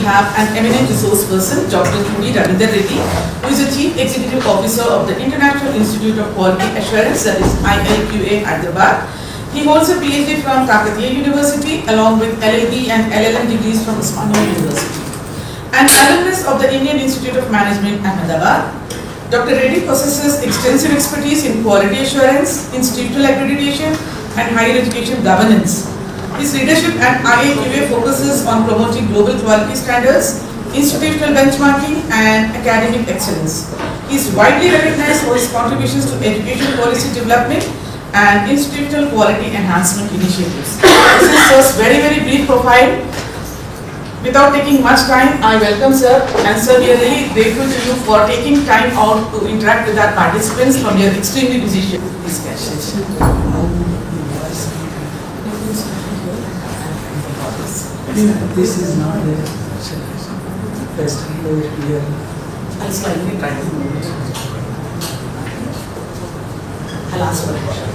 have an eminent resource person, Dr. Study-Aravind, who is the Chief Executive Officer of the International Institute of Quality Assurance, that is IIQA Hyderabad. He holds a PhD from Kakatiya University along with LLB and LLM degrees from MANUU University. An alumnus of the Indian Institute of Management, Ahmedabad, Dr. Reddy possesses extensive expertise in quality assurance, institutional accreditation, and higher education governance. His leadership at IIQA focuses on promoting global quality standards, institutional benchmarking, and academic excellence. He is widely recognized for his contributions to education policy development and institutional quality enhancement initiatives. This is Sir's very brief profile. Without taking much time, I welcome Sir, and Sir, we are really grateful to you for taking time out to interact with our participants from your extremely busy schedule. This is not the best here. I'll slightly try to move it. I'll ask for a question.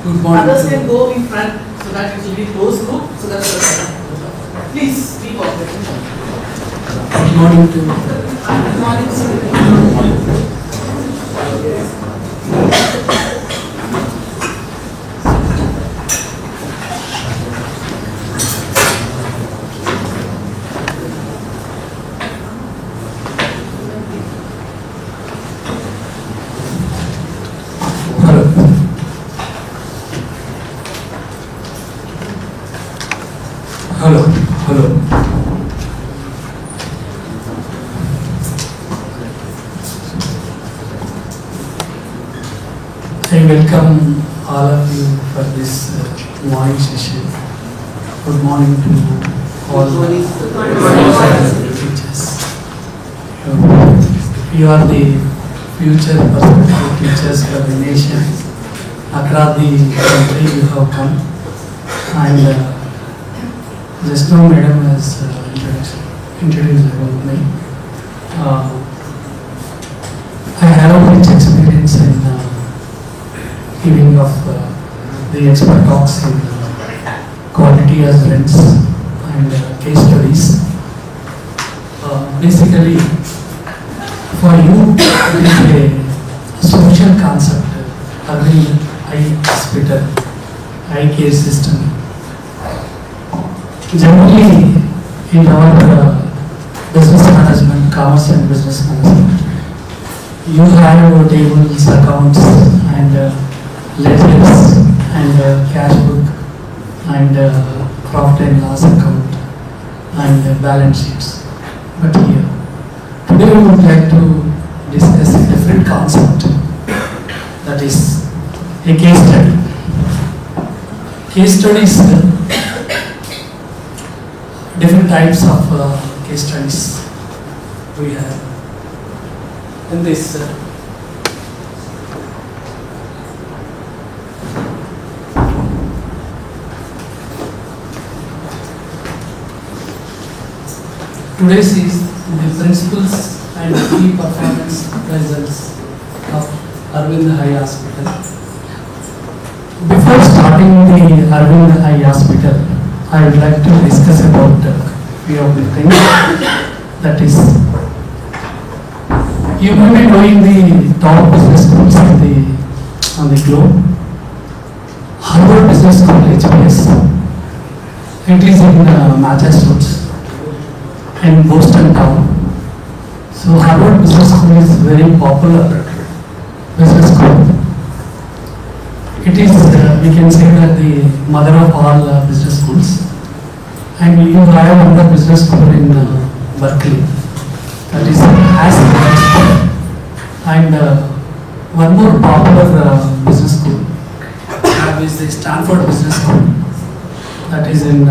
Good morning. Others can go in front so that it will be closed group, so that please speak of it. Good morning to Good morning, sir. Hello. I welcome all of you for this morning session. Good morning to all the teachers. You are the future prospective teachers for the nation. Across the country you have come, and just now Madam has introduced about me. I have rich experience in giving of the expert talks in quality assurance and case studies. Basically, for you, it is a social concept, having eye hospital, eye care system. Generally, in our business management, commerce and business management, you have tables, accounts, and ledgers, and cash book, and profit and loss account, and balance sheets. But here, today we would like to discuss a different concept, that is a case study. Case studies. Different types of case studies we have in this. Today is the principles and key performance results of Aravind Eye Hospital. Before starting the Aravind Eye Hospital, I would like to discuss about a few of the things. That is, you may be knowing the top business schools on the globe. Harvard Business School, HBS. It is in Massachusetts, in Boston town. So Harvard Business School is very popular business school. It is, we can say that the mother of all business schools. And you have another business school in Berkeley, that is ASP. And one more popular business school is the Stanford Business School, that is in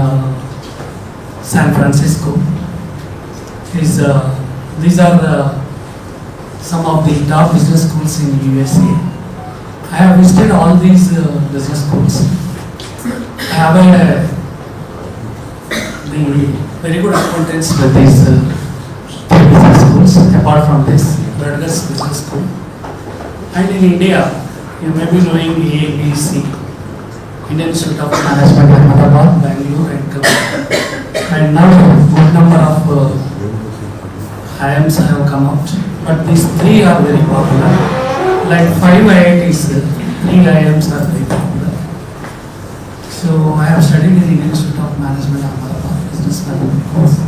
San Francisco. These are some of the top business schools in USA. I have visited all these business schools. I have the very good acquaintance with these business schools. Apart from this, Bradgar's Business School, and in India, You may be knowing ABC, Indian Institute of Management, Ahmedabad, Bangalore, and Kolkata. And now good number of IIMs have come out, but these three are very popular. Like 5 IITs, 3 IIMs are very popular. So I have studied in Indian Institute of Management, Ahmedabad, business management course.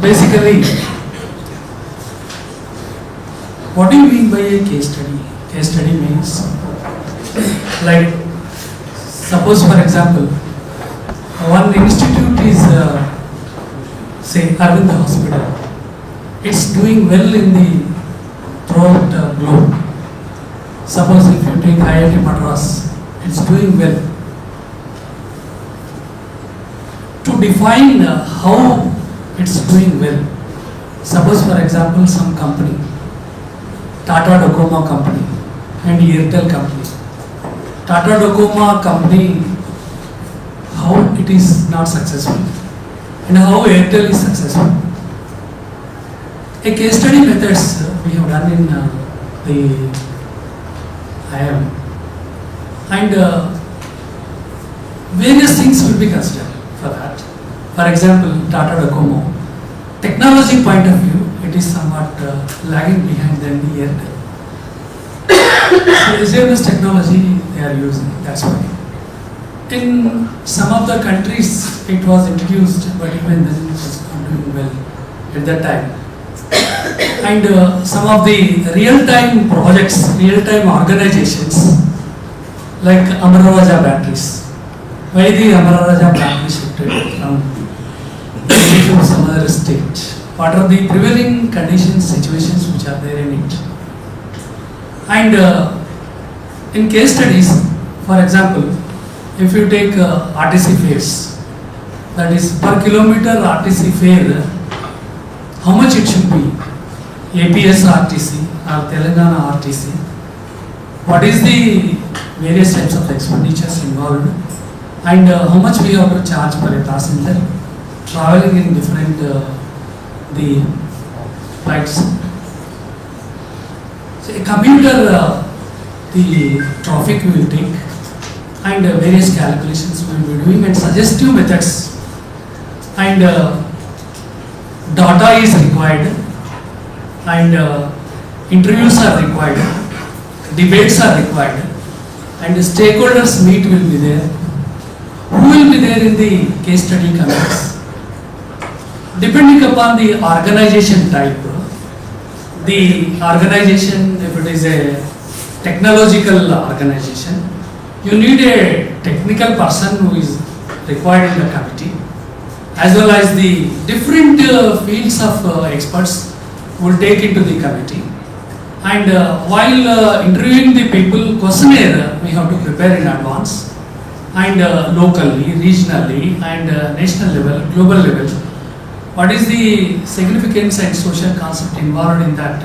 Basically, what do you mean by a case study? Case study means, like, suppose for example, one institute is, say, Aravind Hospital. It's doing well in the throughout the globe. Suppose if you take IIT Madras, it's doing well. To define how it's doing well, suppose for example some company, Tata Docomo company and Airtel company. Tata Docomo company, how it is not successful and how Airtel is successful. A case study methods we have done in the IIM, and various things will be considered for that. For example, Tata Docomo, technology point of view, it is somewhat lagging behind than the Airtel. So SMS technology they are using, that's why. In some of the countries it was introduced, but even then it was not doing well at that time. And some of the real-time projects, real-time organizations like Amara Raja batteries. Why the Amara Raja battery shifted from to some other state? What are the prevailing conditions, situations which are there in it? And in case studies, for example, if you take RTC fares, that is per kilometer RTC fare, how much it should be? APS RTC or Telangana RTC. What is the various types of expenditures involved, and how much we have to charge per a passenger traveling in different the flights. So a commuter, the traffic will take, and various calculations we will be doing, and suggestive methods, and data is required, and interviews are required, debates are required, and stakeholders meet will be there. Who will be there in the case study committees? Depending upon the organization type, the organization, if it is a technological organization, you need a technical person who is required in the committee, as well as the different fields of experts will take into the committee. And while interviewing the people, questionnaire we have to prepare in advance, and locally, regionally, and national level, global level. What is the significance and social concept involved in that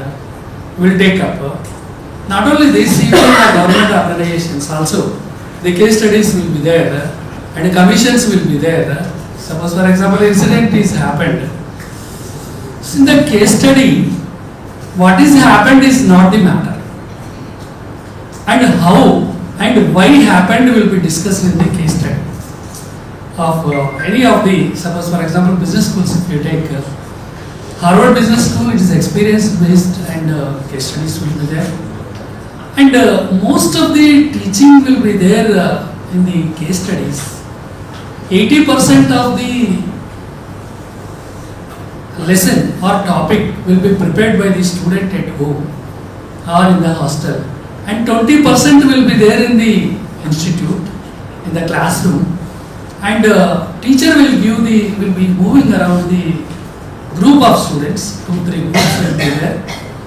will take up. Not only this, even the government organizations also, the case studies will be there, and commissions will be there. Suppose for example incident is happened. So in the case study, what is happened is not the matter, and how and why happened will be discussed in the case study of any of the, suppose for example business schools, if you take Harvard Business School, it is experience based, and case studies will be there, and most of the teaching will be there in the case studies. 80% of the lesson or topic will be prepared by the student at home or in the hostel, and 20% will be there in the institute, in the classroom, and teacher will be moving around the group of students, 2-3 groups will be there,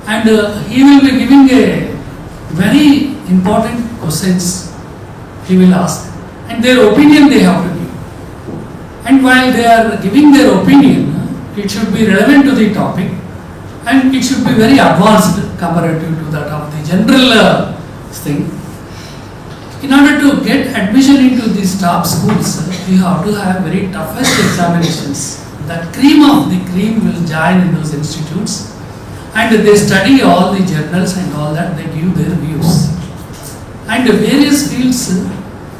and he will be giving a very important questions he will ask, and their opinion they have to give, and while they are giving their opinion, it should be relevant to the topic, and it should be very advanced comparative to that of the general thing. In order to get admission into these top schools, you have to have very toughest examinations. The cream of the cream will join in those institutes, and they study all the journals and all that, they give their views. And various fields,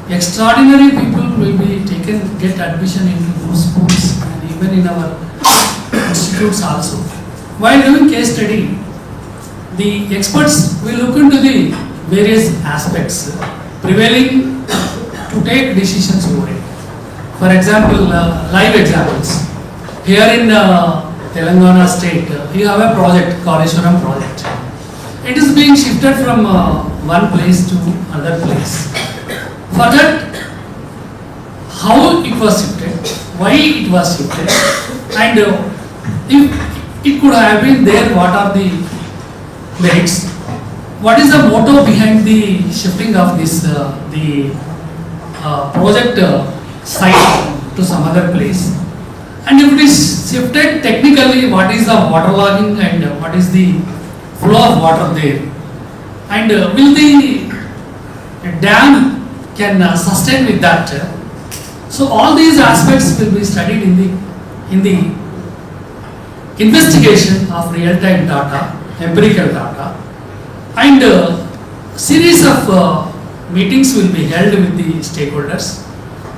extraordinary people will be taken, get admission into those schools and even in our institutes also. While doing case study, the experts will look into the various aspects prevailing to take decisions over it. For example, live examples. Here in Telangana state, you have a project, Kaleshwaram project. It is being shifted from one place to another place. For that, how it was shifted, why it was shifted, and if it could have been there, what are the merits? What is the motto behind the shifting of this project site to some other place? And if it is shifted technically, what is the waterlogging and what is the flow of water there? And will the dam can sustain with that? So all these aspects will be studied in the investigation of real-time data, empirical data, and series of meetings will be held with the stakeholders.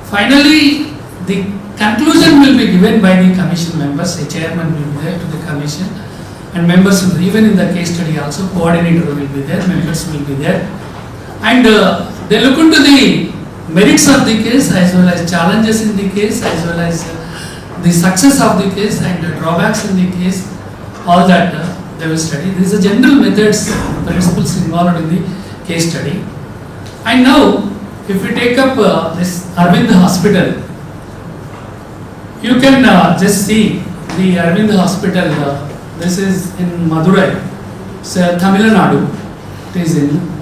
Finally, the conclusion will be given by the commission members. A chairman will be there to the commission, and members will, even in the case study also, coordinator will be there, members will be there, and they look into the merits of the case as well as challenges in the case as well as the success of the case and the drawbacks in the case, all that they will study. These are general methods, principles involved in the case study. And now, if we take up this Aravind Hospital, you can just see the Aravind Hospital. This is in Madurai, so Tamil Nadu. It is in.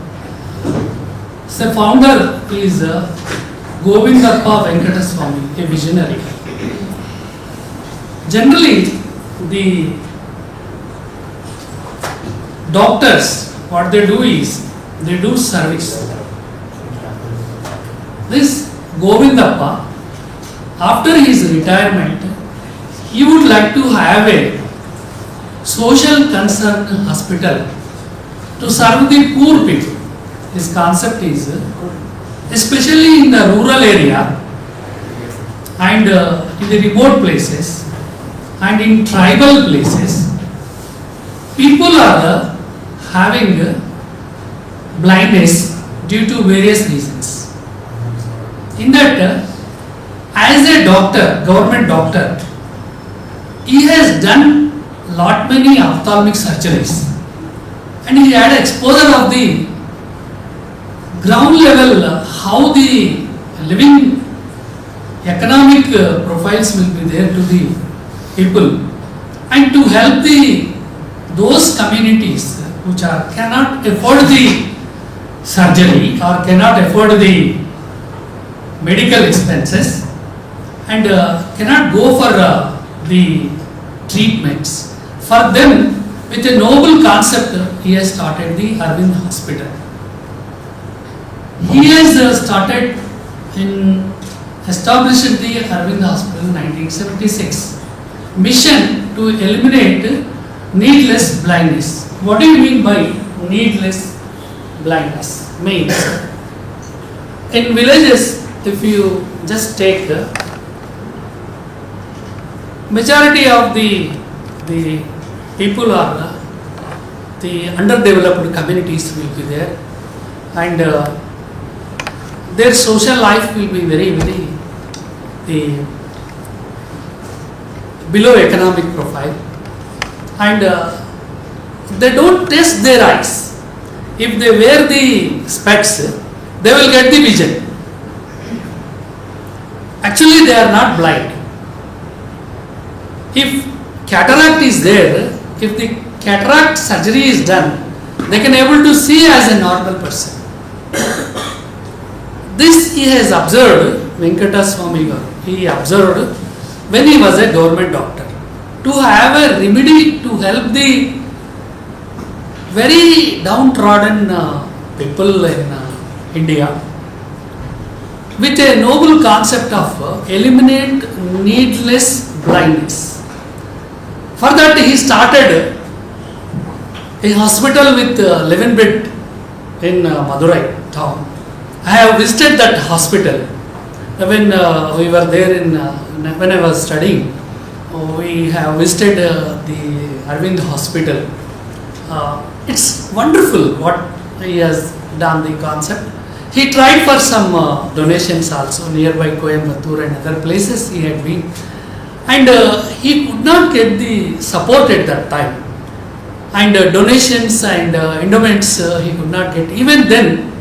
So founder is Govindappa Venkata Swami, a visionary. Generally, the doctors, what they do is, they do service. This Govindappa, after his retirement, he would like to have a social concern hospital to serve the poor people. His concept is, especially in the rural area and in the remote places and in tribal places, people are having blindness due to various reasons. In that, as a doctor, government doctor, he has done lot many ophthalmic surgeries and he had exposure of the ground level, how the living economic profiles will be there to the people, and to help those communities which cannot afford the surgery or cannot afford the medical expenses and cannot go for the treatments. For them, with a noble concept, he has started the Aravind Hospital. He has started established the Aravind Hospital in 1976. Mission to eliminate needless blindness. What do you mean by needless blindness? Means, in villages, if you just take majority of the people are the underdeveloped communities will be there, and their social life will be very below economic profile, and they don't test their eyes. If they wear the specs, they will get the vision. Actually, they are not blind. If cataract is there, if the cataract surgery is done, they can able to see as a normal person. This he has observed, Venkata Swami Garu, he observed when he was a government doctor, to have a remedy to help the very downtrodden people in India, with a noble concept of eliminate needless blindness. For that he started a hospital with 11 bed in Madurai town. I have visited that hospital when we were there when I was studying. We have visited the Aravind hospital. It's wonderful what he has done, the concept. He tried for some donations also nearby Coimbatore and other places he had been, and he could not get the support at that time, and donations and endowments he could not get. Even then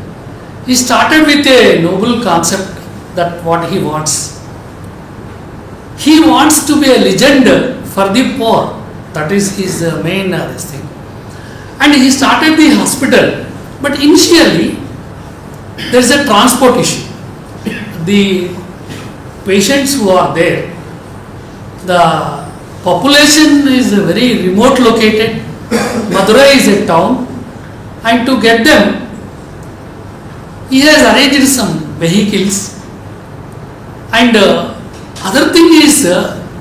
he started with a noble concept that what he wants. He wants to be a legend for the poor. That is his main this thing. And he started the hospital. But initially, there is a transport issue. The patients who are there, the population is very remote located. Madurai is a town. And to get them, he has arranged some vehicles. And other thing is,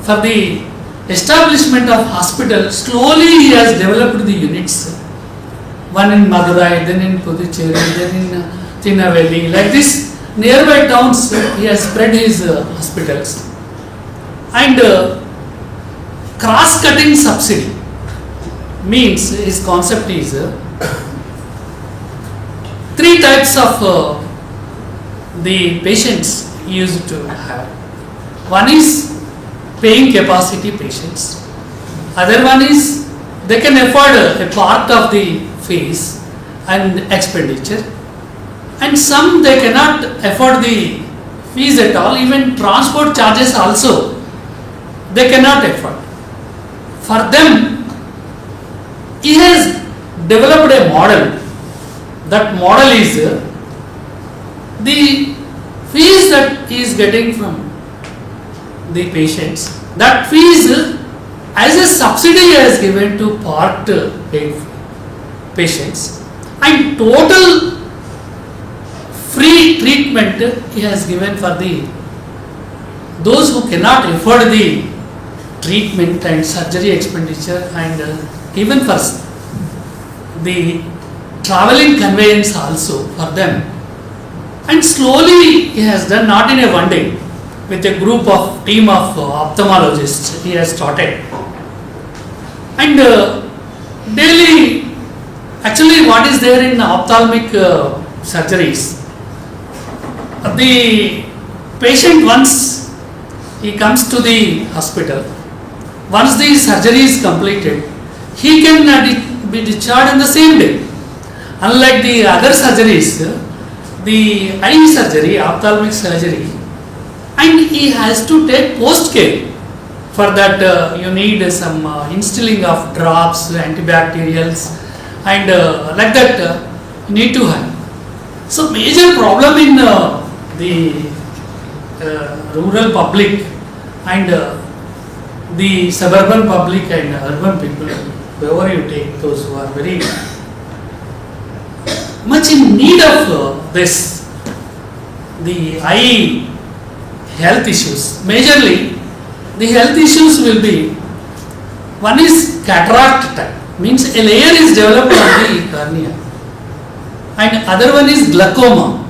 for the establishment of hospital, slowly he has developed the units. One in Madurai, then in Puducherry, then in Tinaveli. Like this, nearby towns, he has spread his hospitals. And cross-cutting subsidy means his concept is three types of the patients used to have. One is paying capacity patients. Other one is they can afford a part of the fees and expenditure, and some they cannot afford the fees at all, even transport charges also they cannot afford. For them, he has developed a model. That model is the fees that he is getting from the patients, that fees as a subsidy he has given to part paid patients, and total free treatment he has given for those who cannot afford the treatment and surgery expenditure, and even for the traveling conveyance also for them. And slowly he has done, not in a one day, with a team of ophthalmologists he has started. And daily, actually what is there in ophthalmic surgeries, the patient, once he comes to the hospital, once the surgery is completed, he can be discharged in the same day. Unlike the other surgeries, the eye surgery, ophthalmic surgery, and he has to take post care. For that you need some instilling of drops, antibacterials, and like that you need to have. So major problem in the rural public and the suburban public and urban people, wherever you take, those who are very much in need of this, the eye health issues. Majorly, the health issues will be, one is cataract type, means a layer is developed on the cornea, and other one is glaucoma,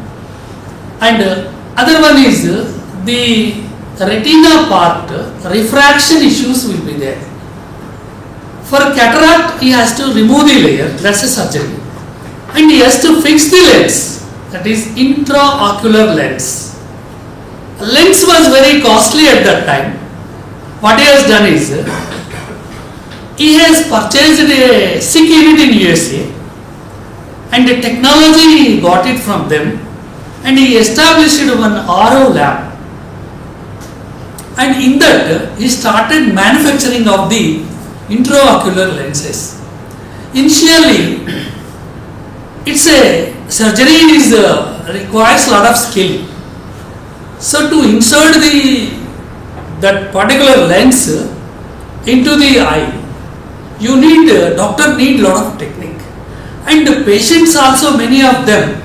and other one is the retina part, refraction issues will be there. For cataract, he has to remove the layer, that's a surgery, and he has to fix the lens, that is intraocular lens. Lens was very costly at that time. What he has done is, he has purchased a sick unit in USA, and the technology he got it from them, and he established one RO lab, and in that he started manufacturing of the intraocular lenses. Initially, it's a surgery is requires a lot of skill. So to insert that particular lens into the eye, doctor need lot of technique, and the patients also, many of them,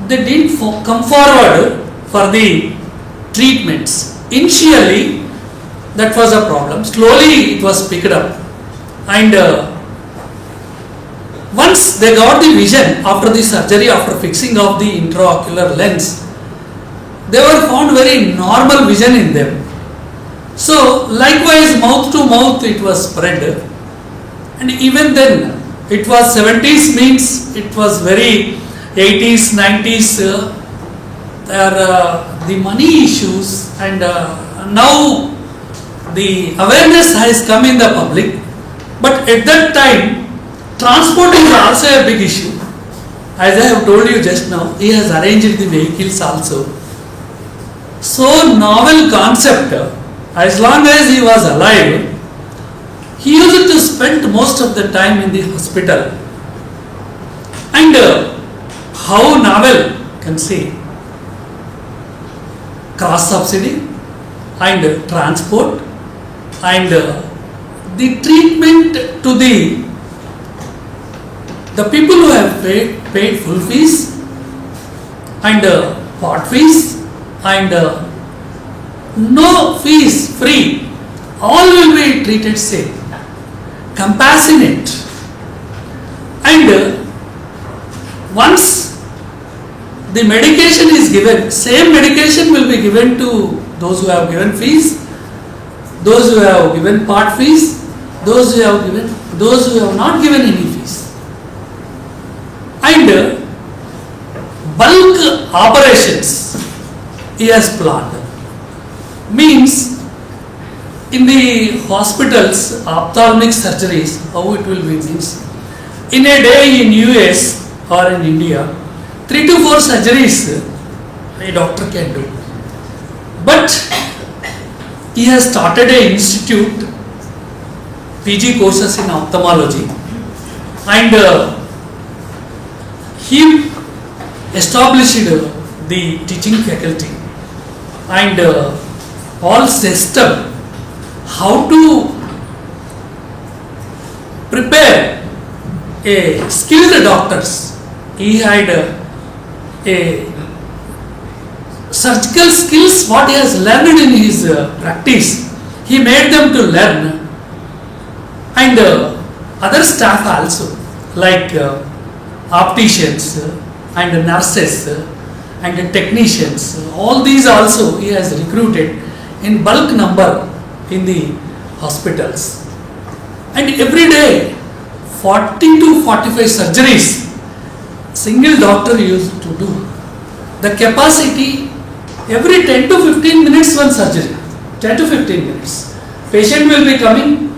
they didn't come forward for the treatments. Initially, that was a problem. Slowly it was picked up, and Once they got the vision after the surgery, after fixing of the intraocular lens, they were found very normal vision in them. So likewise, mouth to mouth it was spread, and even then it was 70s, means it was very 80s, 90s. The money issues, and now the awareness has come in the public, but at that time transport is also a big issue. As I have told you just now, he has arranged the vehicles also. So novel concept, as long as he was alive, he used to spend most of the time in the hospital. And how novel, can see, cross subsidy and transport and the treatment to the people who have paid full fees and part fees and no fees, free, all will be treated same, compassionate. And once the medication is given, same medication will be given to those who have given fees, those who have given part fees, those who have not given any fees. And bulk operations he has planned. Means in the hospitals, ophthalmic surgeries, how it will be means, in a day in US or in India, 3 to 4 surgeries a doctor can do. But he has started an institute, PG courses in ophthalmology, and he established the teaching faculty and all system, how to prepare a skilled doctors. He had a surgical skills what he has learned in his practice, he made them to learn, and other staff also, like opticians and nurses and technicians, all these also he has recruited in bulk number in the hospitals. And every day 40 to 45 surgeries single doctor used to do. The capacity, every 10 to 15 minutes one surgery, 10 to 15 minutes. Patient will be coming.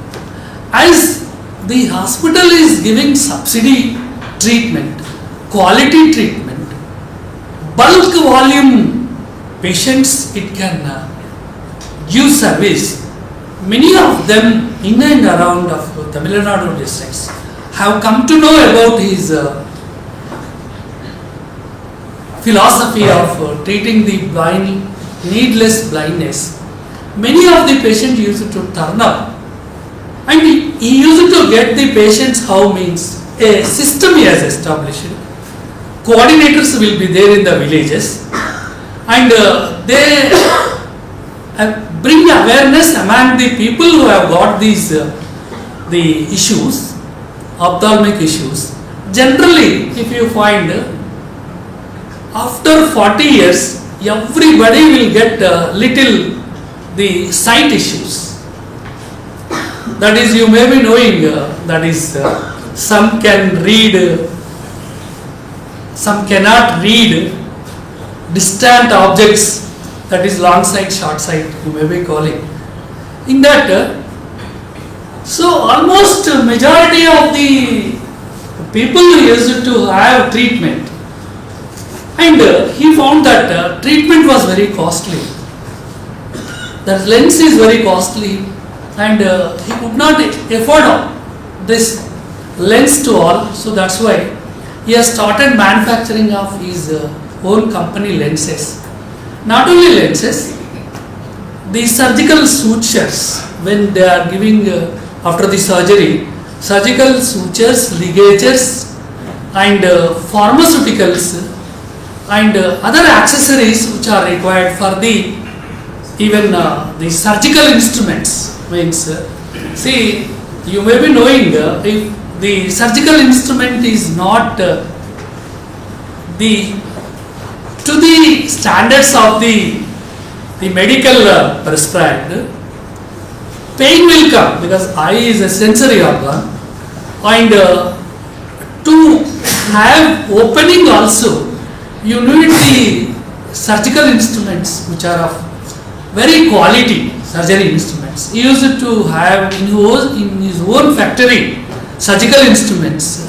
As the hospital is giving subsidy treatment, quality treatment, bulk volume patients it can give service. Many of them in and around of Tamil Nadu districts have come to know about his philosophy of treating the blind, needless blindness. Many of the patients used to turn up, and he used to get the patients how means a system he has established. Coordinators will be there in the villages, and they bring awareness among the people who have got these the issues, ophthalmic issues. Generally, if you find after 40 years, everybody will get little the sight issues. That is, you may be knowing, that is, some can read, some cannot read distant objects, that is long sight, short sight, you may be calling. In that, so almost majority of the people used to have treatment, and he found that treatment was very costly. The lens is very costly, and he could not afford this lens to all. So that's why he has started manufacturing of his own company lenses. Not only lenses, the surgical sutures, when they are giving after the surgery, surgical sutures, ligatures, and pharmaceuticals, and other accessories which are required for the even the surgical instruments. Means, see, you may be knowing if the surgical instrument is not to the standards of the medical prescribed, pain will come because eye is a sensory organ, and to have opening also you need the surgical instruments which are of very quality surgery instruments. He used to have in his own factory surgical instruments,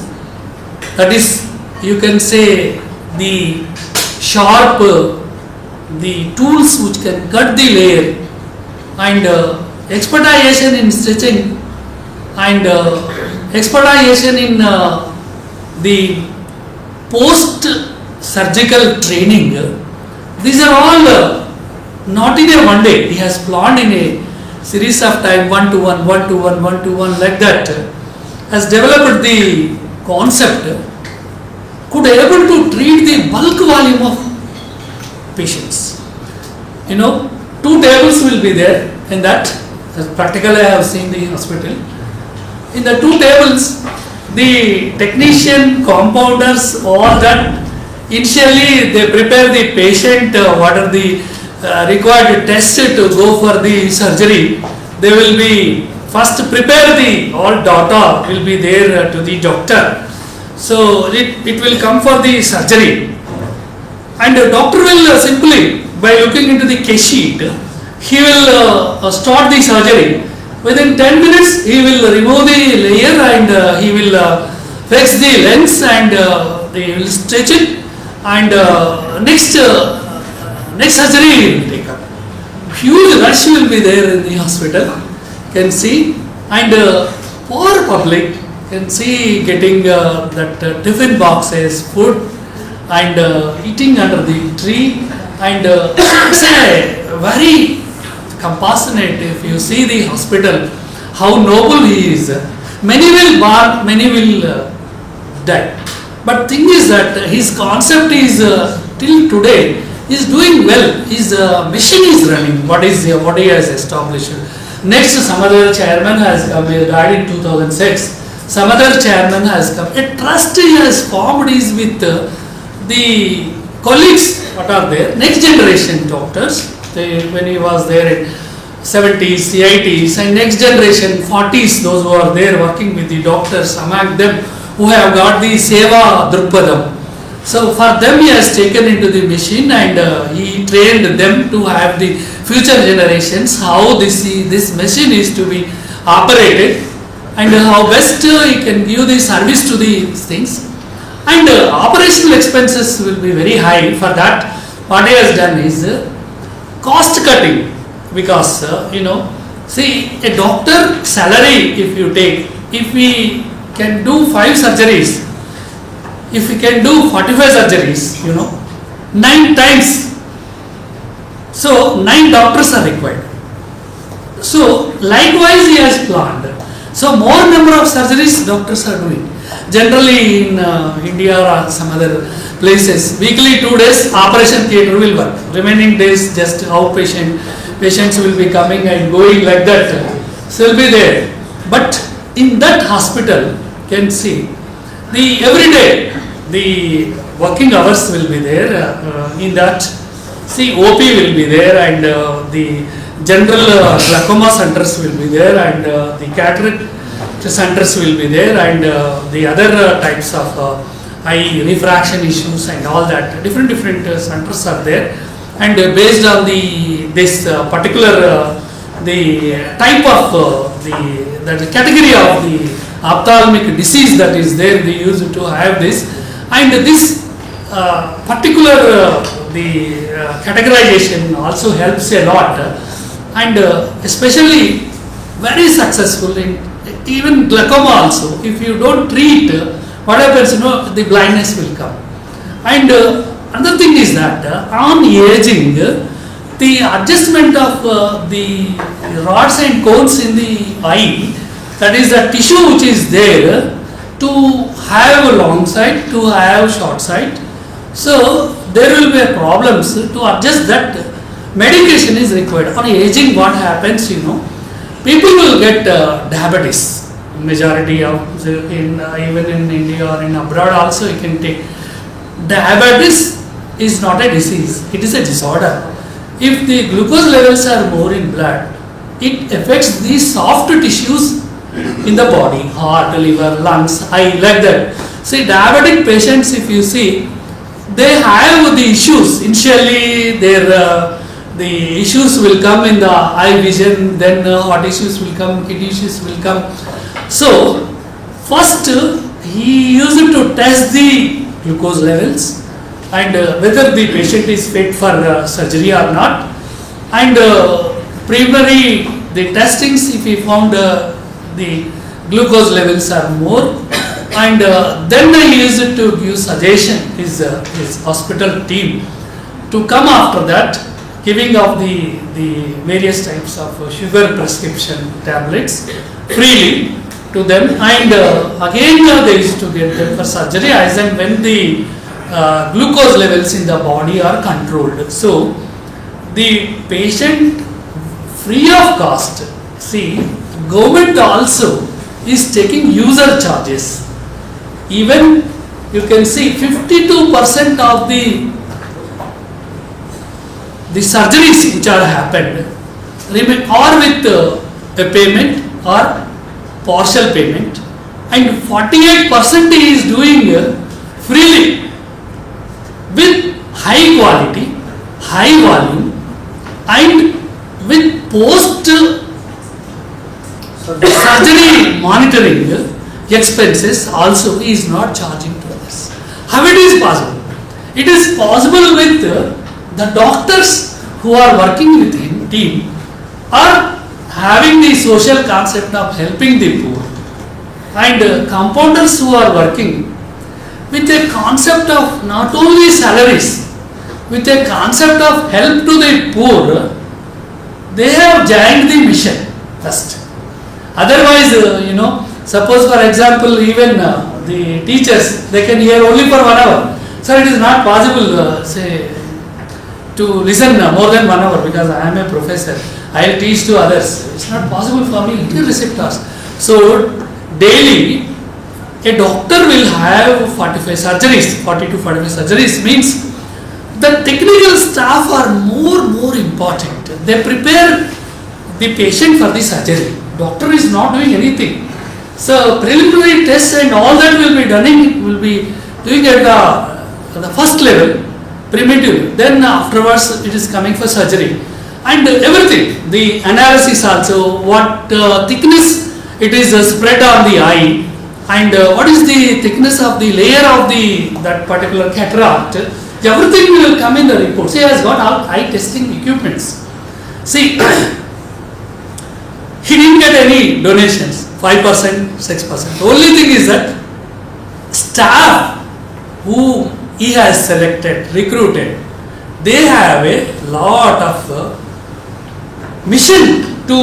that is, you can say, the sharp, the tools which can cut the layer, and expertization in stitching, and expertization in the post surgical training. These are all not in a one day. He has planned in a series of time, 1 to 1, 1 to 1, 1 to 1, like that, has developed the concept, could able to treat the bulk volume of patients. 2 tables will be there in that. Practically I have seen the hospital. In the 2 tables, the technician, compounders, all that, initially they prepare the patient, what are the required tests to go for the surgery. They will be first prepare the all data will be there to the doctor. So it will come for the surgery, and the doctor will simply, by looking into the case sheet, he will start the surgery. Within 10 minutes he will remove the layer, and he will fix the lens, and they will stretch it, and next surgery he will take up. Huge rush will be there in the hospital, can see, and poor public can see getting that tiffin boxes, food, and eating under the tree, and it's a very compassionate. If you see the hospital, how noble he is. Many will born, many will die. But thing is that his concept is till today is doing well. His machine is running. What he has established. Next, some other chairman has come. He died in 2006. Some other chairman has come. A trust he has formed is with the colleagues. What are there? Next generation doctors. When he was there in 70s, 80s, and next generation 40s, those who are there working with the doctors, among them who have got the Seva Druppadam. So for them he has taken into the machine, and he trained them to have the future generations how this machine is to be operated, and how best he can give the service to these things. And operational expenses will be very high. For that, what he has done is cost cutting, because see, a doctor salary, if you take, if we can do 5 surgeries, if we can do 45 surgeries, 9 times, so 9 doctors are required. So likewise he has planned. So more number of surgeries doctors are doing. Generally in India or some other places, weekly 2 days operation theatre will work. Remaining days just outpatient, patients will be coming and going like that. So will be there. But in that hospital, can see the every day the working hours will be there. In that, see, OP will be there, and the general glaucoma centers will be there, and the cataract centers will be there, and the other types of eye refraction issues and all that. Different centers are there, and based on this particular the type of the category of the ophthalmic disease that is there, they used to have this, and this particular categorization also helps a lot, and especially very successful in even glaucoma also. If you don't treat, what happens, the blindness will come. And another thing is that on aging, the adjustment of the rods and cones in the eye, that is the tissue which is there, to have a long sight, to have short sight. So there will be problems to adjust that. Medication is required. On aging, what happens, people will get diabetes. majority of even in India or in abroad also you can take. Diabetes is not a disease, it is a disorder. If the glucose levels are more in blood, it affects the soft tissues in the body, heart, liver, lungs, eye, like that. See, diabetic patients, if you see, they have the issues. Initially, the issues will come in the eye vision, then heart issues will come, kidney issues will come. So, first he used to test the glucose levels and whether the patient is fit for surgery or not. And preliminary the testings, if he found the glucose levels are more, and then I used to give suggestion his hospital team to come after that, giving of the various types of sugar prescription tablets freely to them, and again they used to get them for surgery as and when the glucose levels in the body are controlled. So the patient free of cost. See, government also is taking user charges. Even you can see 52% of the surgeries which are happened are with a payment or partial payment, and 48% is doing freely with high quality, high volume, and with post surgery monitoring expenses also is not charging to us. How it is possible? It is possible with the doctors who are working with him team are having the social concept of helping the poor, and compounders who are working with a concept of not only salaries, with a concept of help to the poor. They have joined the mission first. Otherwise, suppose for example, even the teachers, they can hear only for 1 hour. So it is not possible, to listen more than 1 hour, because I am a professor. I will teach to others. It's not possible for me to receive tasks. So daily, a doctor will have 40 to 45 surgeries. Means the technical staff are more important. They prepare the patient for the surgery. Doctor is not doing anything. So preliminary tests and all that will be doing at the first level, primitive. Then afterwards it is coming for surgery. And everything, the analysis also, what thickness it is spread on the eye, and what is the thickness of the layer of that particular cataract. Everything will come in the report. He has got all eye testing equipments. See, he didn't get any donations, 5%, 6%. The only thing is that staff who he has selected, recruited, they have a lot of mission to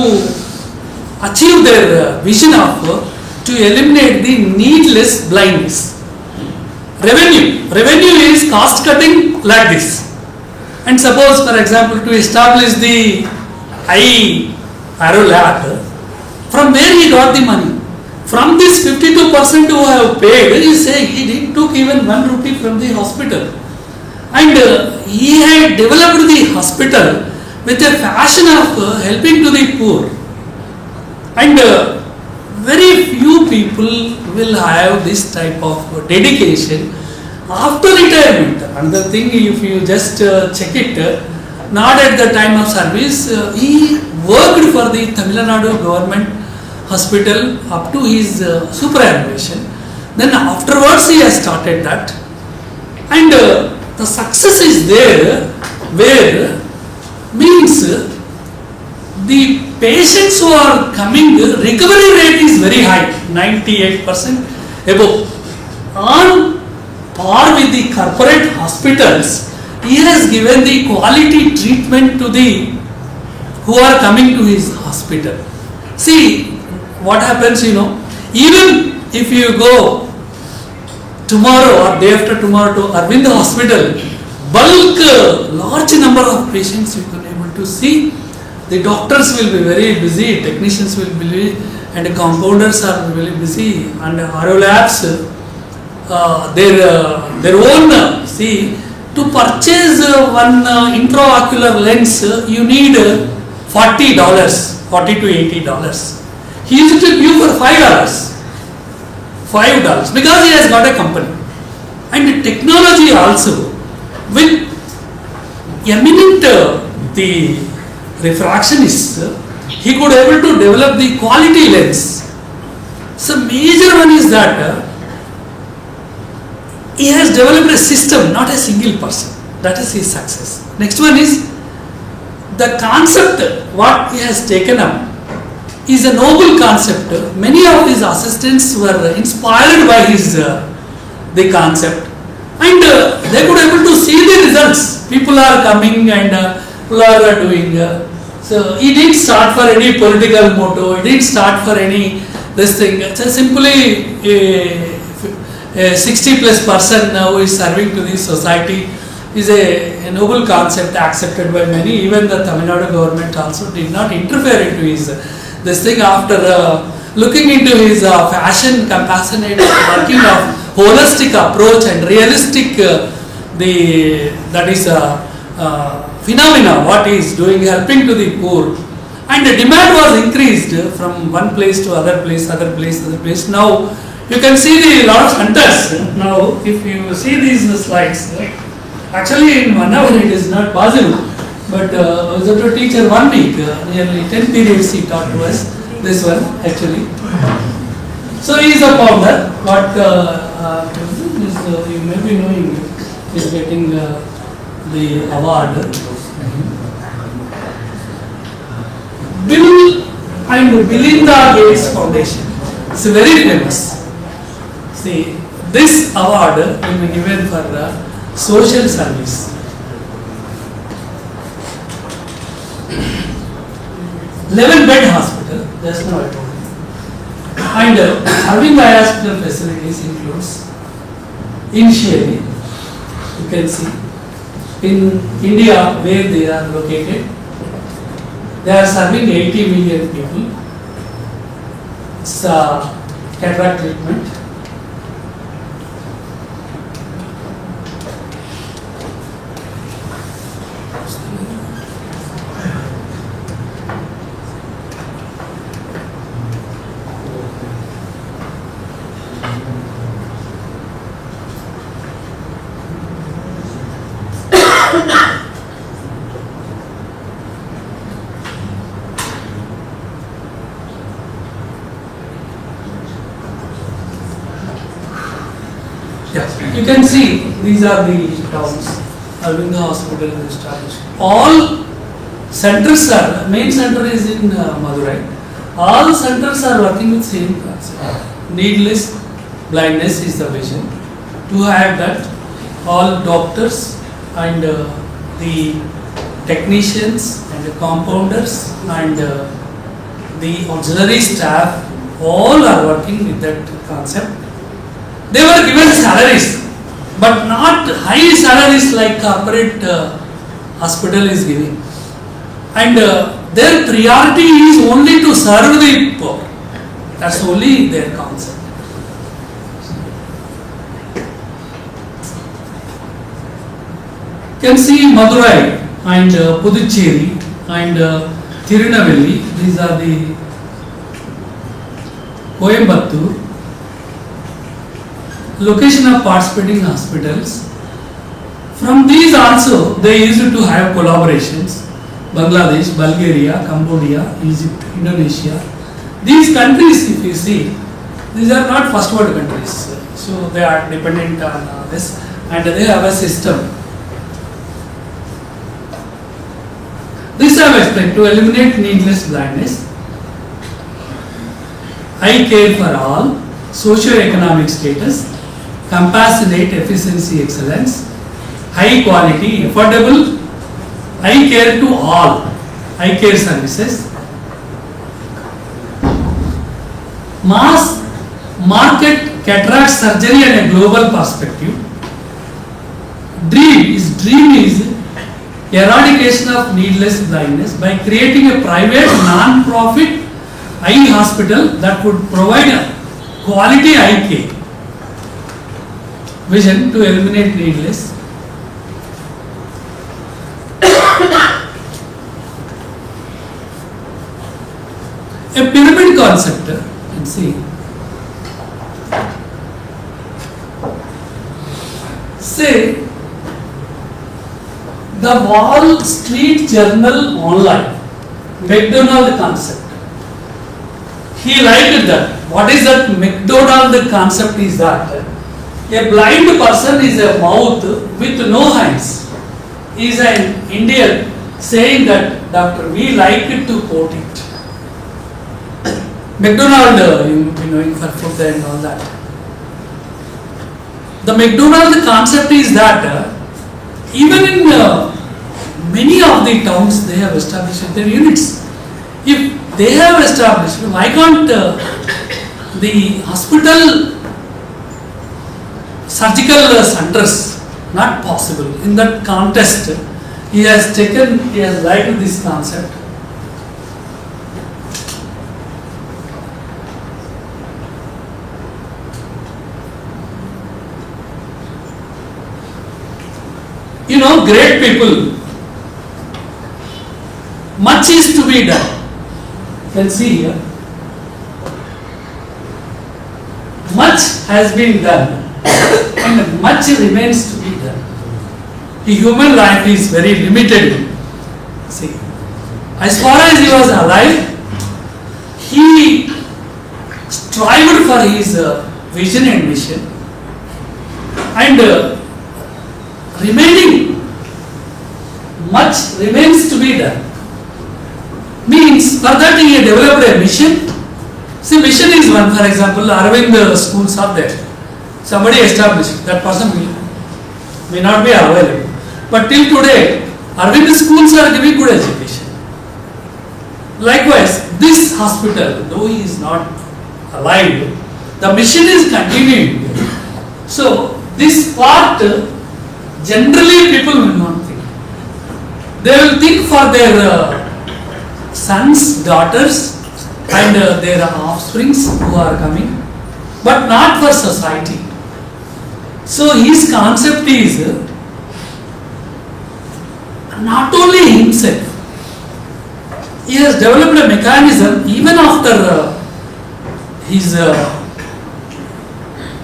achieve their vision of to eliminate the needless blindness. Revenue is cost cutting like this. And suppose, for example, to establish the eye arrow lab, from where he got the money? From this 52% who have paid, he say he took even 1 rupee from the hospital. And he had developed the hospital with a fashion of helping to the poor. And very few people will have this type of dedication after retirement. Another thing, if you just check it, not at the time of service, he worked for the Tamil Nadu government hospital up to his superannuation. Then afterwards he has started that, and the success is there, where means the patients who are coming, recovery rate is very high, 98% above, on par with the corporate hospitals. He has given the quality treatment to the who are coming to his hospital. See what happens, even if you go tomorrow or day after tomorrow to Aravind hospital, bulk, large number of patients you can able to see. The doctors will be very busy, technicians will be and compounders are really busy, and RO labs, their own, see, to purchase one intraocular lens, you need $40, $40 to $80. He used to give for $5. $5 because he has got a company. And technology also, with eminent the refractionist, he could able to develop the quality lens. So major one is that he has developed a system, not a single person. That is his success. Next one is the concept, what he has taken up is a noble concept. Many of his assistants were inspired by his the concept, and they could able to see the results. People are coming and people are doing. So he didn't start for any political motto. He didn't start for any this thing. It's a simply a 60 plus person who is serving to the society is a noble concept accepted by many. Even the Tamil Nadu government also did not interfere into his this thing after looking into his fashion, compassionate working of holistic approach and realistic that is phenomena what he is doing, helping to the poor, and the demand was increased from one place to other place. Now you can see the lot of hunters. Now if you see these slides, actually in 1 hour it is not possible, but I was able to teach her 1 week, nearly 10 periods he taught to us, this one actually. So he is a founder, what you may be knowing, is getting the award. Bill and Belinda Gates Foundation, it's very famous. See, this award will be given for social service. 11-bed hospital, just now I told you. And having the hospital facilities includes, initially, you can see, in India where they are located, they are serving 80 million people. It's cataract treatment. You can see these are the towns. Aravind Hospital is established. All centers are, main center is in Madurai. All centers are working with same concept. Needless blindness is the vision. To have that, all doctors and the technicians and the compounders and the auxiliary staff all are working with that concept. They were given salaries, but not high salaries like corporate hospital is giving. And their priority is only to serve the poor. That's only their concept. You can see Madurai and Puducherry and Tirunelveli. These are the Coimbatore. Location of participating hospitals. From these also they used to have collaborations. Bangladesh, Bulgaria, Cambodia, Egypt, Indonesia. These countries, if you see, these are not first world countries. So they are dependent on this, and they have a system. This I have explained to eliminate needless blindness, eye care for all, socio-economic status, compassionate efficiency excellence, high quality, affordable, eye care to all, eye care services, mass market cataract surgery and a global perspective. Dream is eradication of needless blindness by creating a private non-profit eye hospital that would provide a quality eye care, vision to eliminate needless. A pyramid concept, let's see. Say the Wall Street Journal online, McDonald concept. He liked that. What is that McDonald concept is that a blind person is a mouth with no hands. He is an Indian saying that, doctor, we like it to quote it. McDonald, you know, for food and all that. The McDonald concept is that even in many of the towns they have established their units. If they have established, why can't the hospital surgical centers? Not possible. In that context, he has liked this concept. You know, great people, much is to be done. You can see here, much has been done and much remains to be done. The human life is very limited. See, as far as he was alive, he strived for his vision and mission, and remaining much remains to be done. Means for that he developed a mission. See, mission is one. For example, Aravind schools are there. Somebody established, that person may not be available. But till today, Aravind schools are giving good education. Likewise, this hospital, though he is not alive, the mission is continuing. So, this part, generally people will not think. They will think for their sons, daughters and their offsprings who are coming, but not for society. So his concept is not only himself, he has developed a mechanism even after his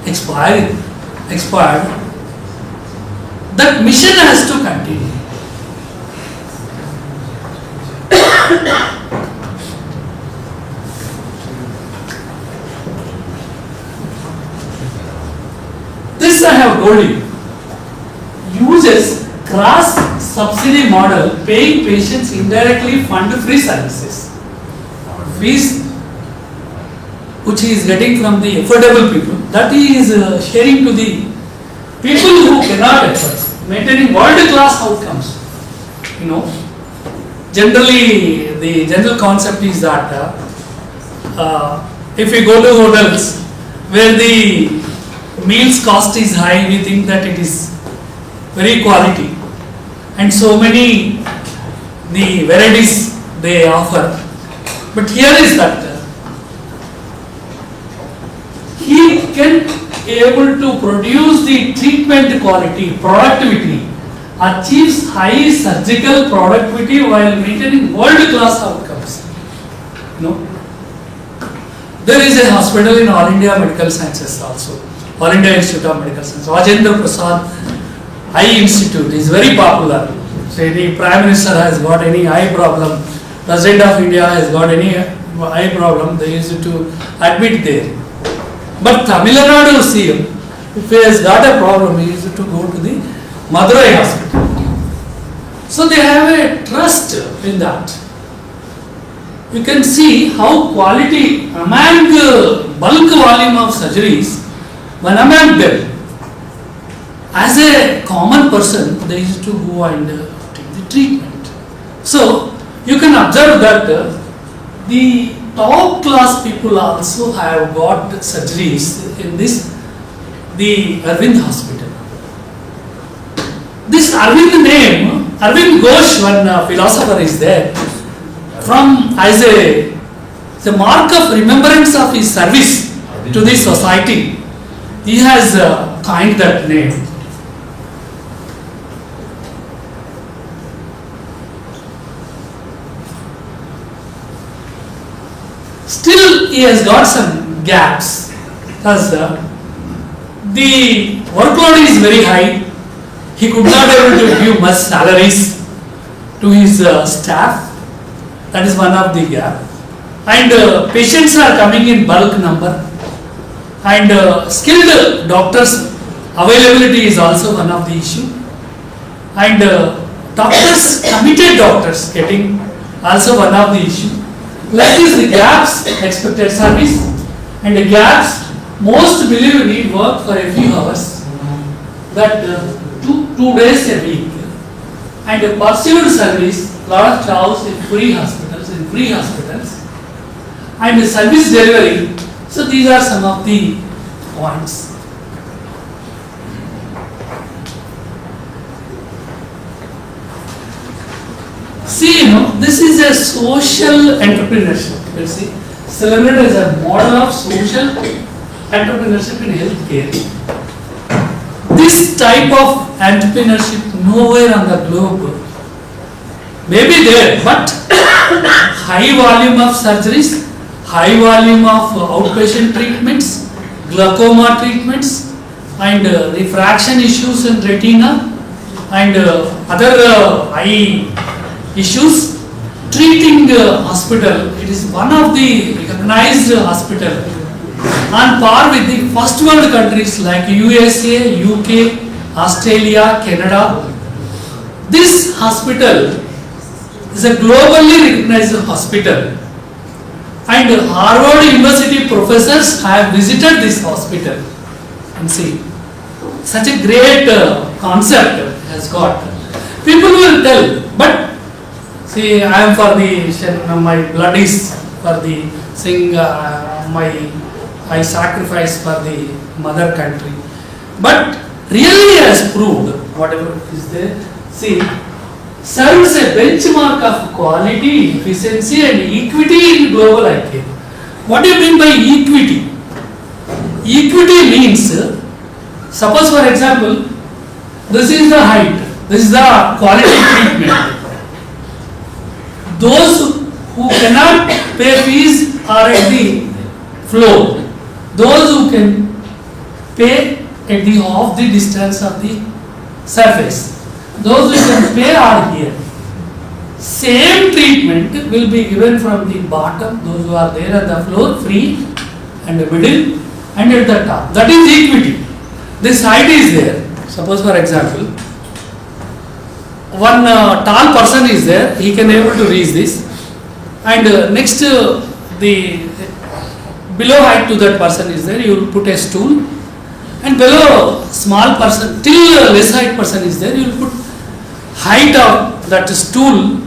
expired, that mission has to continue. This I have told you uses cross subsidy model, paying patients indirectly fund free services. Fees which he is getting from the affordable people, that he is sharing to the people who cannot afford, maintaining world class outcomes. You know, generally the general concept is that if we go to hotels where the meals cost is high, we think that it is very quality and so many the varieties they offer. But here is that he can able to produce the treatment quality, productivity, achieves high surgical productivity while maintaining world class outcomes. You know, there is a hospital in All India Medical Sciences also, All India Institute of Medical Sciences, Rajendra Prasad Eye Institute is very popular. So any Prime Minister has got any eye problem, President of India has got any eye problem, they used to admit there. But Tamil Nadu CM, if he has got a problem, he used to go to the Madurai hospital. So they have a trust in that. You can see how quality among bulk volume of surgeries, when among them, as a common person, they used to go and take the treatment. So you can observe that the top class people also have got surgeries in this, the Aravind hospital. This Aravind name, Aravind Ghosh, one philosopher is there, from as a the mark of remembrance of his service to the society, he has coined that name. Still, he has got some gaps because the workload is very high. He could not able to give much salaries to his staff. That is one of the gap. And patients are coming in bulk number. And skilled doctors availability is also one of the issue. And doctors, committed doctors getting also one of the issue. Like this, the gaps, expected service, and the gaps, most believe need work for a few hours, that 2 days a week, and pursued service, lot of jobs in free hospitals, and service delivery. So these are some of the points. See, this is a social entrepreneurship. You see, celebrated as a model of social entrepreneurship in healthcare. This type of entrepreneurship nowhere on the globe may be there, but high volume of surgeries, high volume of outpatient treatments, glaucoma treatments, and refraction issues in retina, and other eye issues, treating hospital. It is one of the recognized hospital on par with the first world countries like USA, UK, Australia, Canada. This hospital is a globally recognized hospital, and Harvard University professors have visited this hospital and see such a great concept has got. People will tell, but see, I am for the, my blood is for the I sacrifice for the mother country. But really has proved, whatever is there, see, serves a benchmark of quality, efficiency and equity in global IKEA. What do you mean by equity? Equity means, suppose for example, this is the height, this is the quality treatment. Those who cannot pay fees are at the floor. Those who can pay at the half the distance of the surface. Those who can pay are here. Same treatment will be given from the bottom, those who are there at the floor, free, and the middle, and at the top. That is equity. This height is there. Suppose for example, one tall person is there, he can able to reach this, and next the below height to that person is there, you will put a stool, and below small person, till less height person is there, you will put height of that stool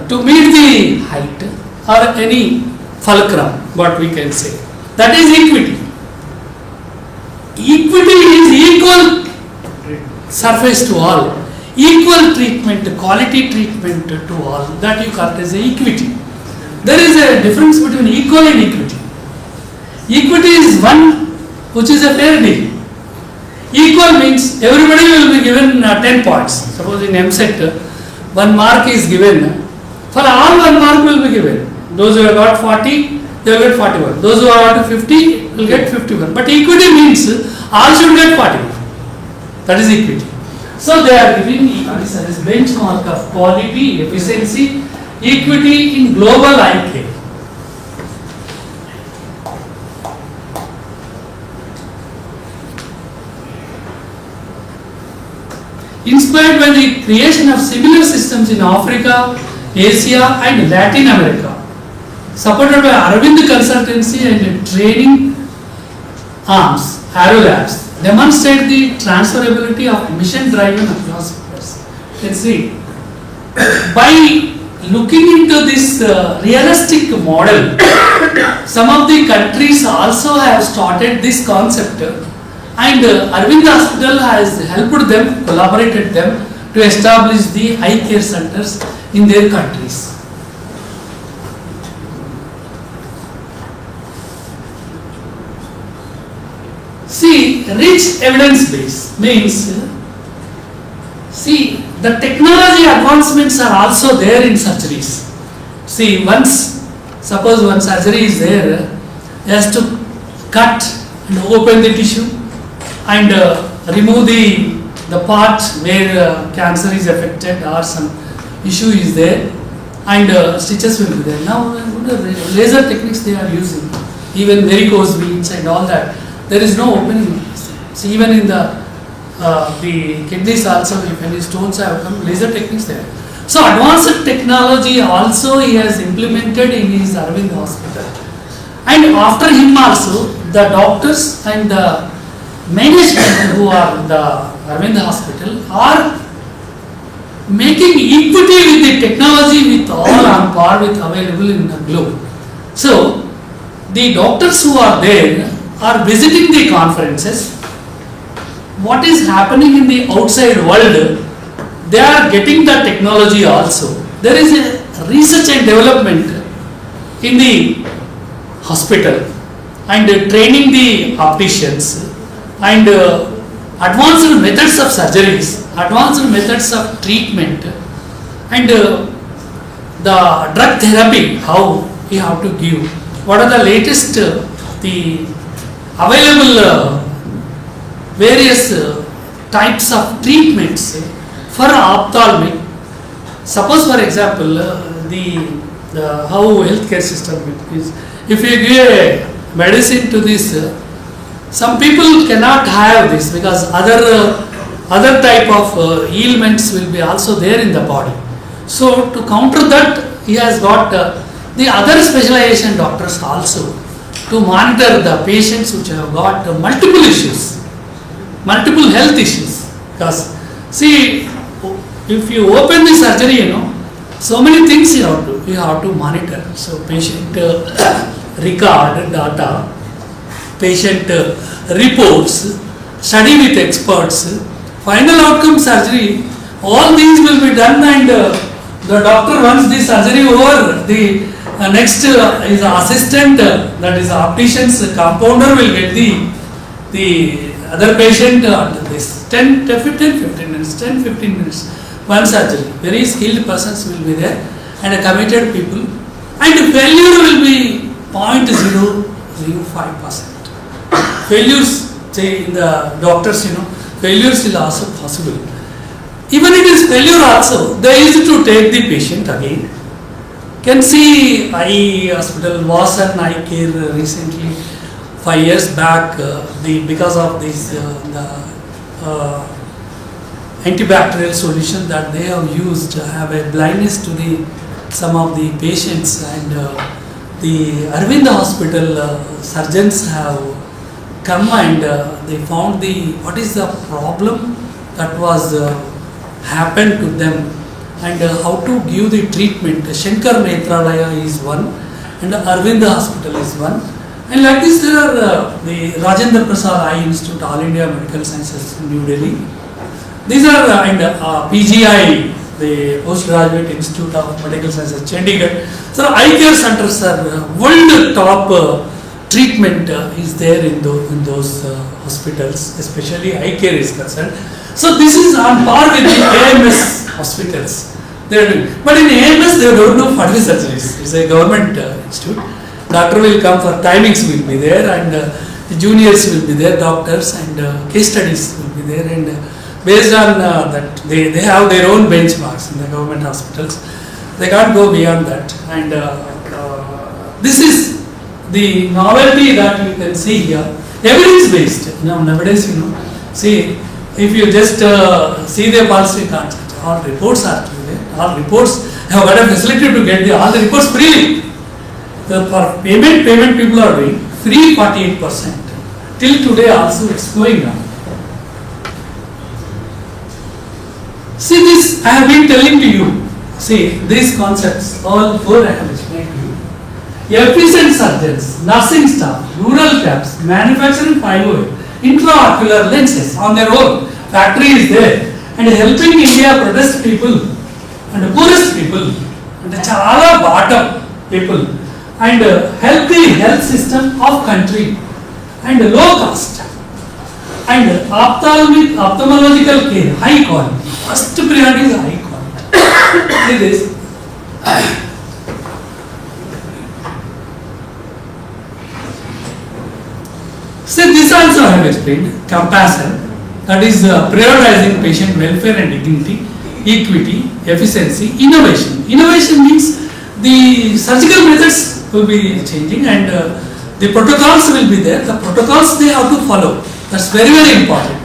to meet the height or any fulcrum, what we can say. That is equity. Equity is equal surface to all. Equal treatment, quality treatment to all, that you call as equity. There is a difference between equal and equity. Equity is one which is a fair deal. Equal means everybody will be given 10 points. Suppose in MSET, 1 mark is given. For all 1 mark will be given. Those who have got 40, they will get 41. Those who have got 50 will get 51. But equity means all should get 41. That is equity. So they are giving equity as benchmark of quality, efficiency, equity in global IK. Inspired by the creation of similar systems in Africa, Asia and Latin America, supported by Aravind Consultancy and training arms, Aero Labs, demonstrate the transferability of mission driven across borders. You can see, by looking into this realistic model, some of the countries also have started this concept, and Aravind Hospital has helped them, collaborated them to establish the eye care centers in their countries. rich evidence base means, see, the technology advancements are also there in surgeries. See, suppose one surgery is there, he has to cut and open the tissue and remove the part where cancer is affected or some issue is there, and stitches will be there. Now, laser techniques they are using, even varicose veins and all that, there is no opening. See, even in the kidneys also, if any stones have come, laser techniques there. So advanced technology also he has implemented in his Aravind hospital. And after him also, the doctors and the management who are in the Aravind hospital are making equity with the technology with all on par with available in the globe. So the doctors who are there are visiting the conferences. What is happening in the outside world, they are getting the technology also. There is a research and development in the hospital and training the opticians and advanced methods of surgeries, advanced methods of treatment, and the drug therapy, how you have to give. What are the latest, the available various types of treatments for ophthalmic. Suppose, for example, the how healthcare system is. If you give a medicine to this, some people cannot have this because other type of ailments will be also there in the body. So to counter that, he has got the other specialization doctors also to monitor the patients which have got multiple issues, multiple health issues. Because see, if you open the surgery, so many things you have to monitor. So patient record data, patient reports, study with experts, final outcome surgery, all these will be done, and the doctor, once the surgery over, the next is assistant, that is opticians, compounder will get the other patient this 10-15 minutes, one surgery. Very skilled persons will be there and committed people, and failure will be 0.005%. Failures, say in the doctors, failures is also possible. Even it is failure also, they used to take the patient again. Can see eye hospital, was an eye care recently, 5 years back, because of this antibacterial solution that they have used, have a blindness to some of the patients, and the Aravind hospital surgeons have come and they found what is the problem that was happened to them, and how to give the treatment. Shankar Netralaya is one, and Aravind hospital is one, and like this there are the Rajendra Prasad Eye Institute, All India Medical Sciences, New Delhi. These are and PGI, the Postgraduate Institute of Medical Sciences, Chandigarh. So eye care centers are world top treatment is there in those hospitals, especially eye care is concerned. So this is on par with the AMS hospitals. They are doing. But in AMS they don't do 40 surgeries. It's a government institute. Doctor will come for timings will be there, and the juniors will be there, doctors, and case studies will be there, and based on that they have their own benchmarks in the government hospitals. They can't go beyond that, and this is the novelty that you can see here. Evidence based. Nowadays, see, if you just see the policy concept, all reports are there. All reports have got a facility to get all the reports freely. For payment people are doing free 48%. Till today also it's going on. See this, I have been telling to you. See these concepts, all four I have explained to you. Efficient surgeons, nursing staff, rural camps, manufacturing 508, intraocular lenses on their own. Factory is there, and helping India poorest people and poorest people and chala bottom people, and help the health system of country and low cost. And ophthalmological care, high quality. First priority is high quality. See this. See, this also I have explained. Compassion, that is prioritizing patient welfare and dignity, equity, efficiency, innovation. Innovation means the surgical methods will be changing and the protocols will be there. The protocols they have to follow. That's very, very important.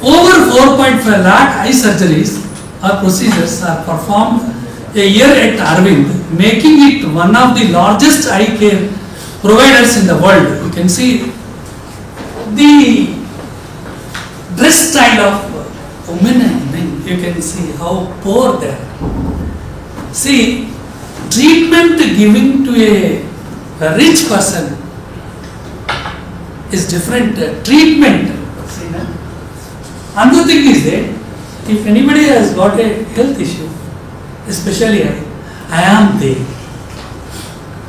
Over 4.5 lakh eye surgeries or procedures are performed a year at Aravind, making it one of the largest eye care providers in the world. You can see the dress style of women and men. You can see how poor they are. See, treatment given to a rich person is different. Treatment. See, no? Another thing is that if anybody has got a health issue, especially I am there.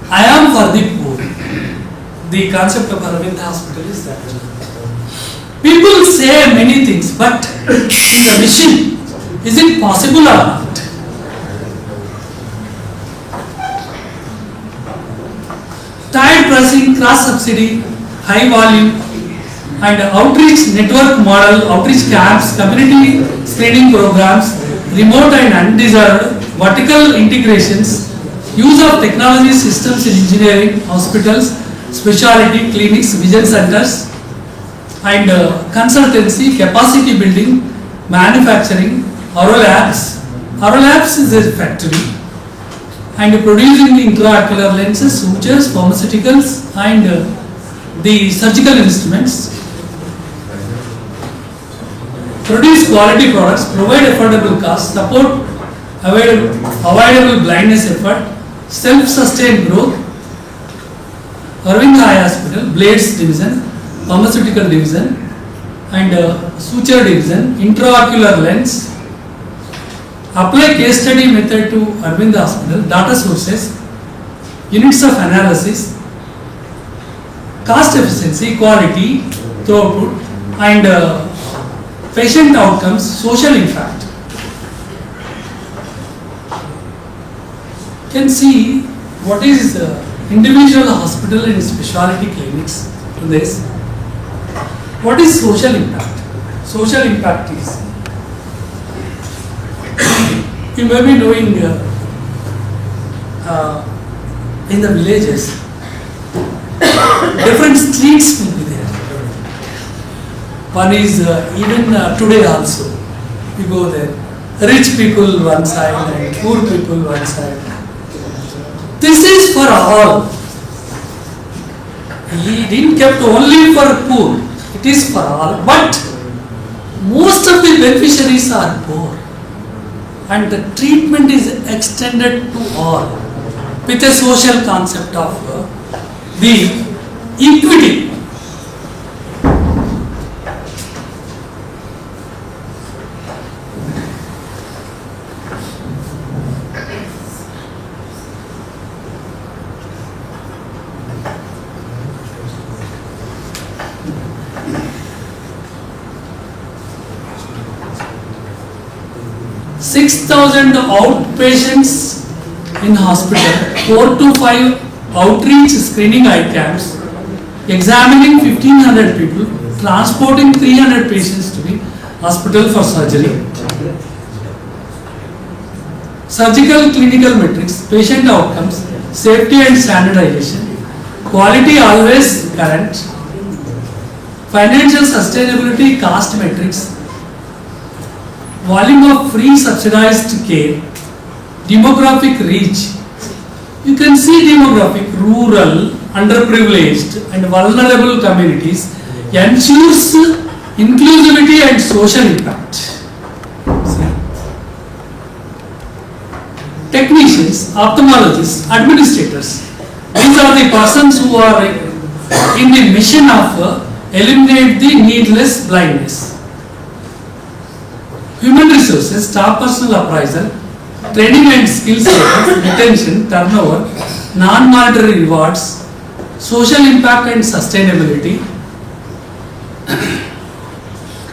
I am for the poor. The concept of Aravind Hospital is that. People say many things, but in the mission, is it possible or not? Tire pricing, cross subsidy, high volume, and outreach network model, outreach camps, community screening programs, remote and undesired, vertical integrations, use of technology systems in engineering, hospitals, specialty clinics, vision centers, and consultancy, capacity building, manufacturing, Auro Labs. Auro Labs is a factory and producing the intraocular lenses, sutures, pharmaceuticals, and the surgical instruments. Produce quality products, provide affordable costs, support avoidable blindness effort, self-sustained growth. Aravind Eye Hospital, Blades Division, Pharmaceutical Division, and Suture Division, intraocular lens. Apply case study method to Aravind Hospital, data sources, units of analysis, cost efficiency, quality, throughput, and patient outcomes, social impact. You can see what is individual hospital and specialty clinics in this. What is social impact? Social impact is, you may be knowing in the villages, different streets will be there. One is even today also, you go there, rich people one side and poor people one side. This is for all. He didn't kept only for poor. It is for all. But most of the beneficiaries are poor. And the treatment is extended to all with a social concept of the equity. $6,000 outpatients in hospital, 4 to 5 outreach screening eye camps, examining 1,500 people, transporting 300 patients to the hospital for surgery. Surgical clinical metrics, patient outcomes, safety and standardization, quality always current, financial sustainability, cost metrics, volume of free subsidized care, demographic reach. You can see demographic, rural, underprivileged and vulnerable communities ensures inclusivity and social impact. See. Technicians, ophthalmologists, administrators, these are the persons who are in the mission of eliminate the needless blindness. Human resources, staff personal appraisal, training and skill savings, retention, turnover, non-monetary rewards, social impact and sustainability,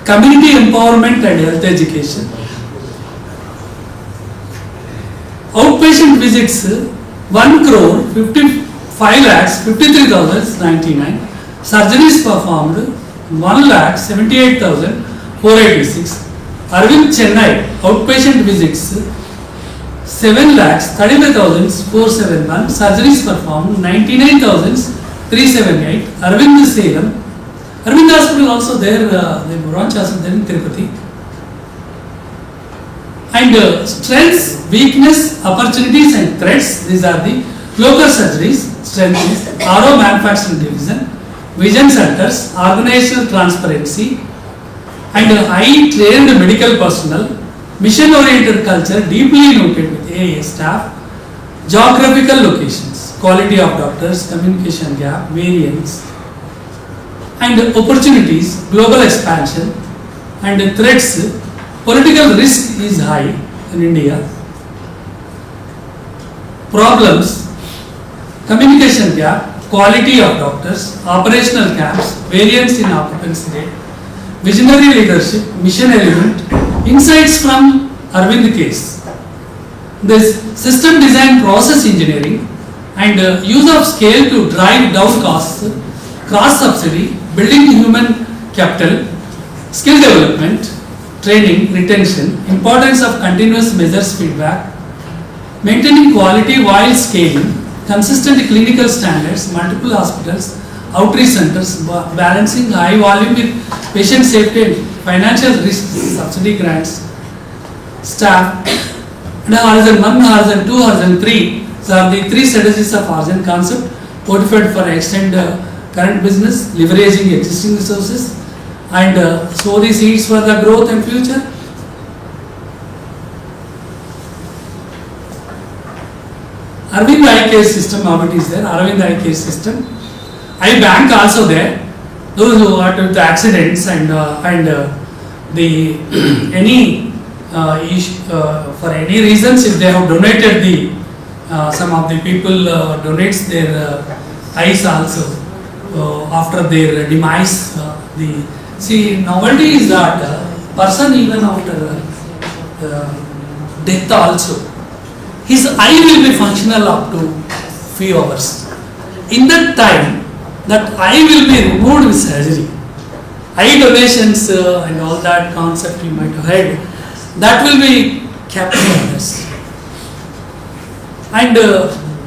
community empowerment and health education. Outpatient visits 1 crore 55 lakhs 53,099. Surgeries performed 1 lakh 78,486. Aravind Chennai outpatient visits 7 lakhs 35,471. Surgeries performed 99,378. Aravind Salem. Aravind Hospital also there, the branch also there in Tirupati. And strengths, weakness, opportunities and threats. These are the local surgeries. Strength is RO manufacturing division, vision centers, organizational transparency, and high trained medical personnel, mission oriented culture deeply rooted with AA staff, geographical locations, quality of doctors, communication gap, variance, and opportunities, global expansion, and threats. Political risk is high in India. Problems, communication gap, quality of doctors, operational gaps, variance in occupancy rate, visionary leadership, mission element, insights from Aravind case. This system design, process engineering, and use of scale to drive down costs, cross subsidy, building human capital, skill development, training, retention, importance of continuous measures feedback, maintaining quality while scaling, consistent clinical standards, multiple hospitals, outreach centers, balancing high volume with patient safety and financial risk, subsidy grants, staff, and Horizon 1, Horizon 2, Horizon 3. So are the three strategies of Horizon concept, fortified for extend current business, leveraging existing resources, and sow the seeds for the growth and future. Aravind IKS system, how it is there? Aravind IKS system. iBank also there. Those who are with the accidents and the any for any reasons, if they have donated the some of the people donates their eyes also after their demise. The see novelty is that person even after death also, his eye will be functional up to few hours. In that time, that eye will be removed with surgery. Eye donations and all that concept you might have heard, that will be kept in us. And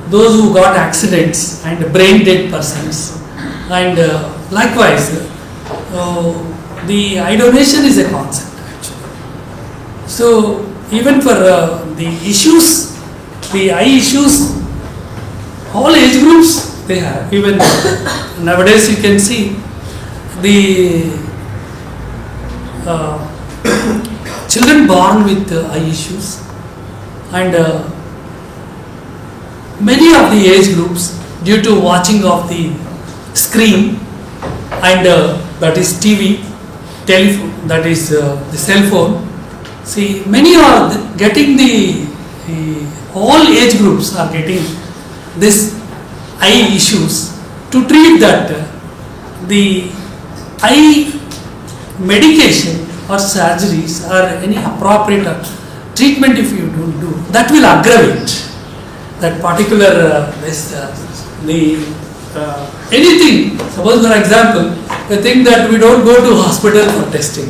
those who got accidents and brain dead persons, and likewise the eye donation is a concept actually. So even for the issues, the eye issues, all age groups they have. Even nowadays you can see the children born with eye issues, and many of the age groups, due to watching of the screen and that is TV, telephone, that is the cell phone. See, many are getting all age groups are getting this eye issues. To treat that, the eye medication or surgeries or any appropriate treatment if you don't do, that will aggravate that particular anything. Suppose for example, they think that we don't go to hospital for testing.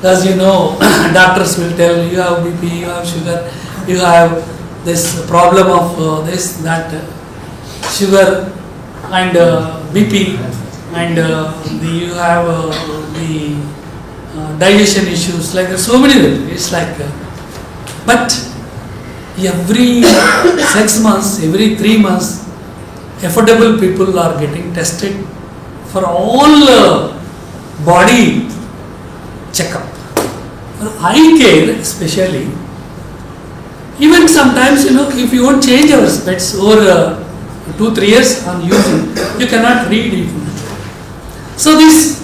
As you know, doctors will tell you have BP, you have sugar, you have this problem of this, that, sugar and BP, and you have the digestion issues, like so many things. It's like, but every 6 months, every 3 months, affordable people are getting tested for all body checkup. For eye care especially, even sometimes, if you won't change your specs over 2-3 years on using, you cannot read it. So this,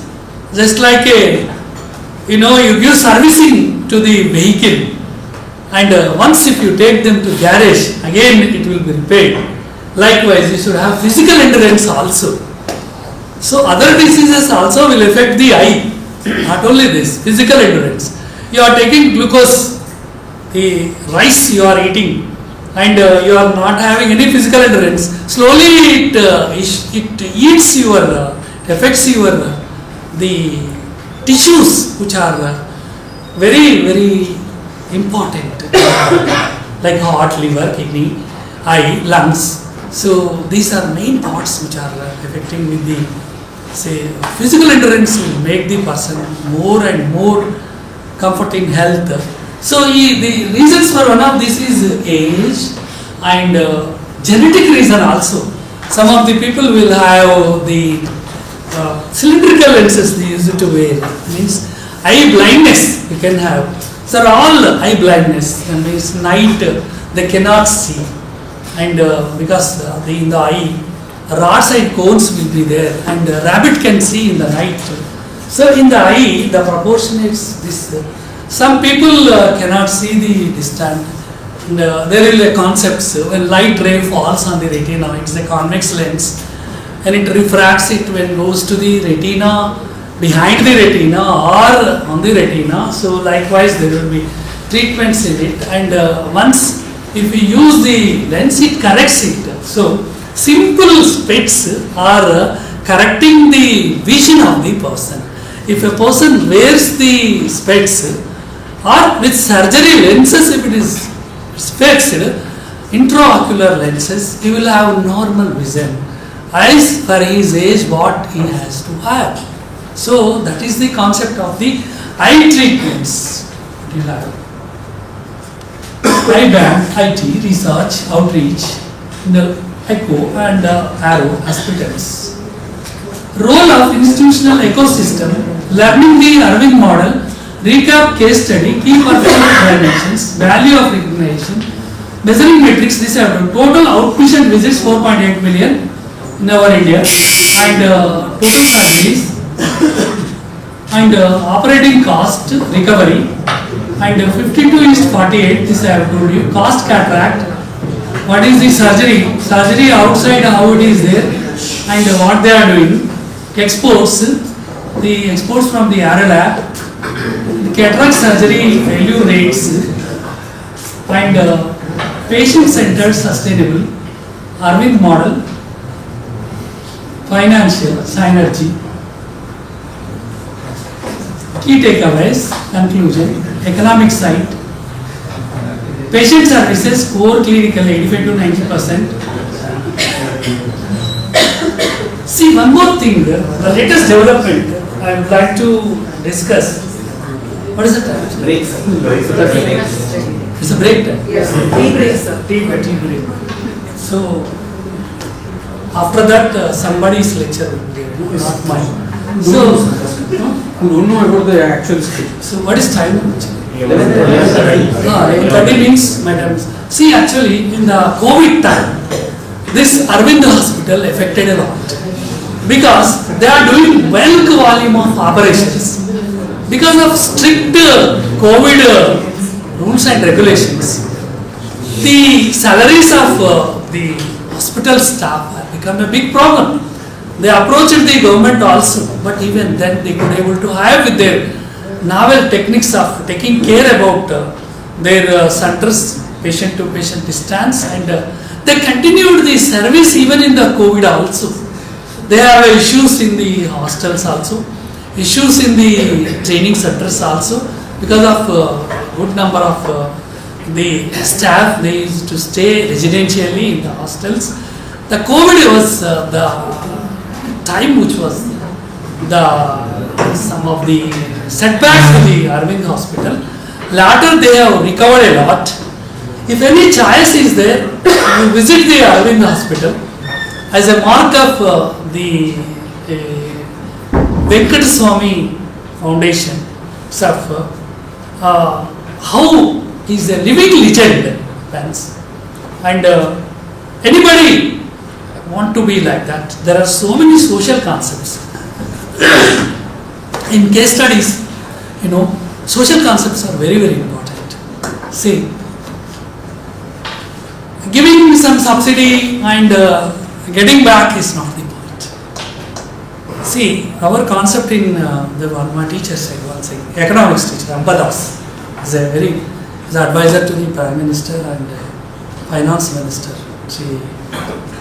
just like you give servicing to the vehicle, and once if you take them to garage, again it will be repaired. Likewise, you should have physical endurance also. So other diseases also will affect the eye. Not only this, physical endurance. You are taking glucose, the rice you are eating, and you are not having any physical endurance. Slowly it eats your, affects your the tissues which are very very important, like heart, liver, kidney, eye, lungs. So these are main parts which are affecting with the, say, physical endurance will make the person more and more comfort in health. So the reasons for one of this is age and genetic reason also. Some of the people will have the cylindrical lenses they used to wear. Means eye blindness you can have. So all eye blindness, that means night they cannot see, and because in the eye rods and cones will be there, and rabbit can see in the night. So in the eye the proportion is this. Some people cannot see the distant. And, there is a concept, when light ray falls on the retina, it's a convex lens, and it refracts it when goes to the retina, behind the retina or on the retina. So likewise there will be treatments in it, and once if we use the lens it corrects it. So simple specs are correcting the vision of the person. If a person wears the specs or with surgery lenses, if it is fixed, intraocular lenses, he will have normal vision as for his age what he has to have. So that is the concept of the eye treatments. You have eye bank, IT, research, outreach, in the ECHO and Arrow hospitals. Role of institutional ecosystem, learning the Aravind model, recap case study, key performance dimensions, value of recognition, measuring metrics. This are total outpatient visits 4.8 million in our India, and total surgeries, and operating cost recovery, and 52:48. This I have told you. Cost cataract. What is the surgery? Surgery outside, how it is there, and what they are doing. Exports. The exports from the Arrow lab. Cataract surgery failure rates, and patient-centered sustainable, Aravind model, financial synergy. Key takeaways, conclusion, economic side, patient services, core clinical 85 to 90%. See, one more thing, the latest development I would like to discuss. What is the time? Break. It's a break time. Yes, tea break, sir. Tea break. So after that, somebody's lecture will be given, not mine. So, You don't know about the actual script. so what is time? 11:30. 30 means, madam. See, actually, in the COVID time, this Aravind hospital affected a lot because they are doing bulk volume of operations. Because of strict COVID rules and regulations, the salaries of the hospital staff have become a big problem. They approached the government also, but even then they could able to have with their novel techniques of taking care about their centers, patient to patient distance, and they continued the service even in the COVID also. They have issues in the hostels also, issues in the training centers also, because of good number of the staff. They used to stay residentially in the hostels. The COVID was the time which was some of the setbacks to the Aravind hospital. Later they have recovered a lot. If any choice is there, you visit the Aravind hospital as a mark of the Venkata Swami Foundation of how he is a living legend, friends. And anybody want to be like that. There are so many social concepts. In case studies, social concepts are very, very important. See, giving some subsidy and getting back is not the point. See, our concept in my teacher said one thing, economics teacher, Ampadas, is a very is advisor to the Prime Minister and Finance Minister, Shri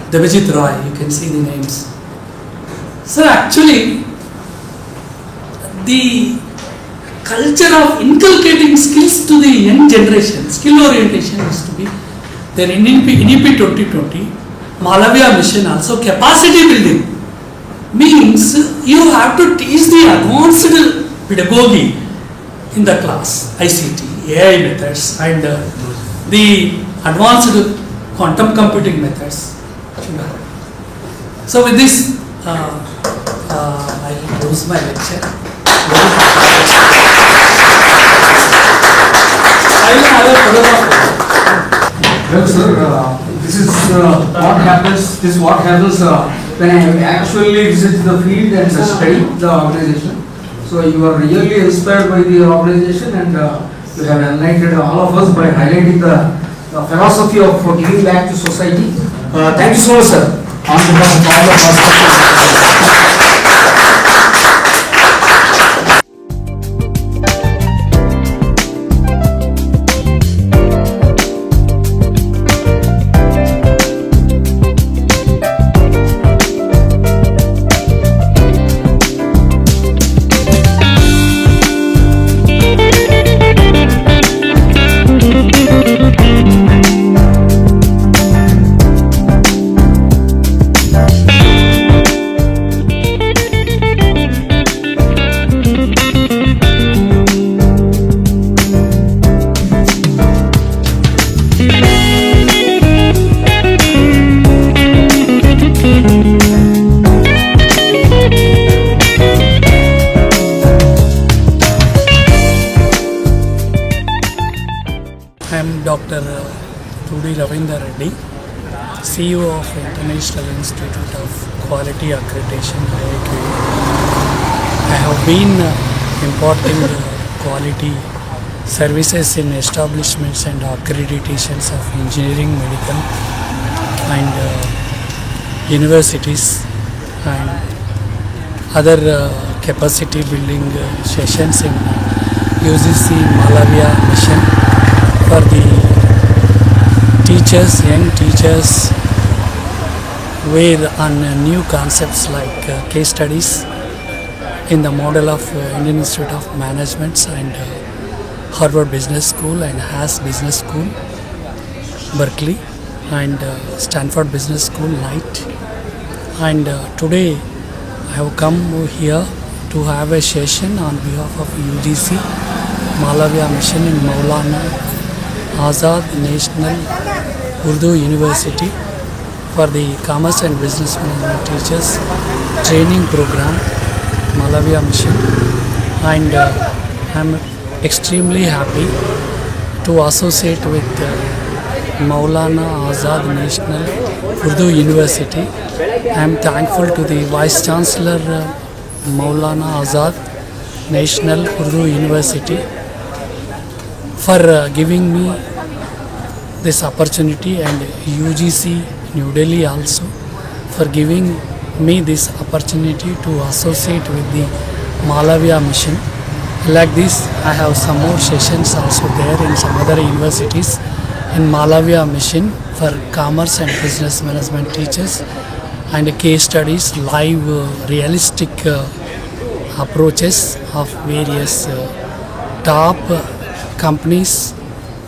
Devajit Roy, you can see the names. So actually, the culture of inculcating skills to the young generation, skill orientation is to be there in NEP 2020, Malavya mission also capacity building. Means you have to teach the advanced pedagogy in the class, ICT, AI methods and the advanced quantum computing methods. So with this, I will close my lecture. I will have a photograph. Well, sir, this is what happens. This is what happens when I actually visit the field and study the organization. So you are really inspired by the organization, and you have enlightened all of us by highlighting the philosophy of giving back to society. Thank you so much, sir. On behalf of all of us. I am Dr. Study-Aravind, CEO of International Institute of Quality Accreditation, IIQA. I have been imparting quality services in establishments and accreditations of engineering, medical and universities and other capacity building sessions in UGC Malavya mission for the teachers, young teachers, where on new concepts like case studies in the model of Indian Institute of Management and Harvard Business School and Haas Business School, Berkeley and Stanford Business School, Knight. And today I have come here to have a session on behalf of UGC Malavya Mission in Maulana Azad National Urdu University for the Commerce and Business Management Teachers Training Program, Malavya Mission. And I am extremely happy to associate with Maulana Azad National Urdu University. I am thankful to the Vice Chancellor Maulana Azad National Urdu University for giving me this opportunity, and UGC New Delhi also for giving me this opportunity to associate with the Malavya mission. Like this, I have some more sessions also there in some other universities in Malavya mission for commerce and business management teachers, and case studies, live realistic approaches of various top companies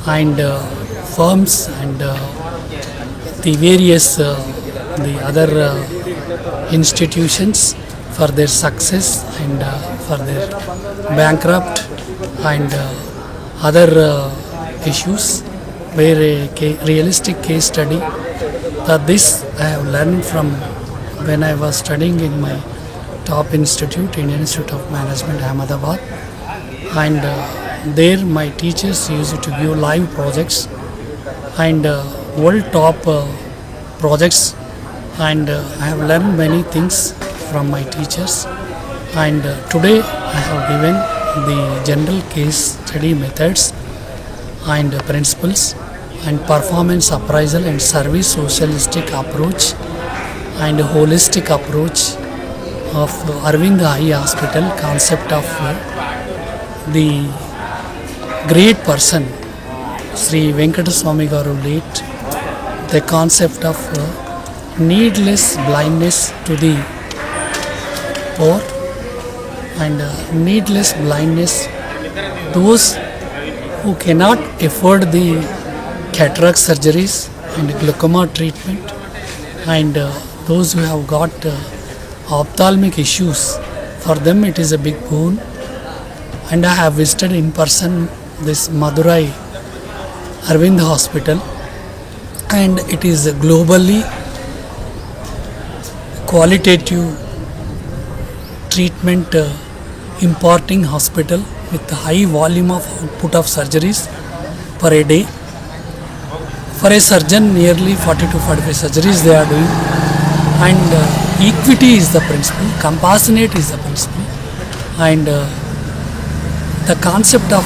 and firms and the various the other institutions for their success and for their bankrupt and other issues, where a realistic case study. That this I have learned from when I was studying in my top institute, Indian Institute of Management, Ahmedabad, and there my teachers used to give live projects and world top projects, and I have learned many things from my teachers. And today I have given the general case study methods and principles and performance appraisal and service socialistic approach and holistic approach of Aravind Eye Hospital, concept of the great person Sri Venkataswamy Garu late, the concept of needless blindness to the poor and needless blindness those who cannot afford the cataract surgeries and glaucoma treatment, and those who have got ophthalmic issues, for them it is a big boon. And I have visited in person this Madurai Aravind Hospital, and it is a globally qualitative treatment imparting hospital with a high volume of output of surgeries per a day. For a surgeon, nearly 40 to 45 surgeries they are doing, and equity is the principle, compassionate is the principle, and the concept of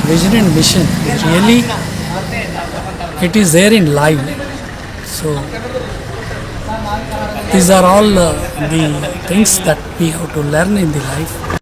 vision and mission is really, it is there in life. So these are all the things that we have to learn in the life.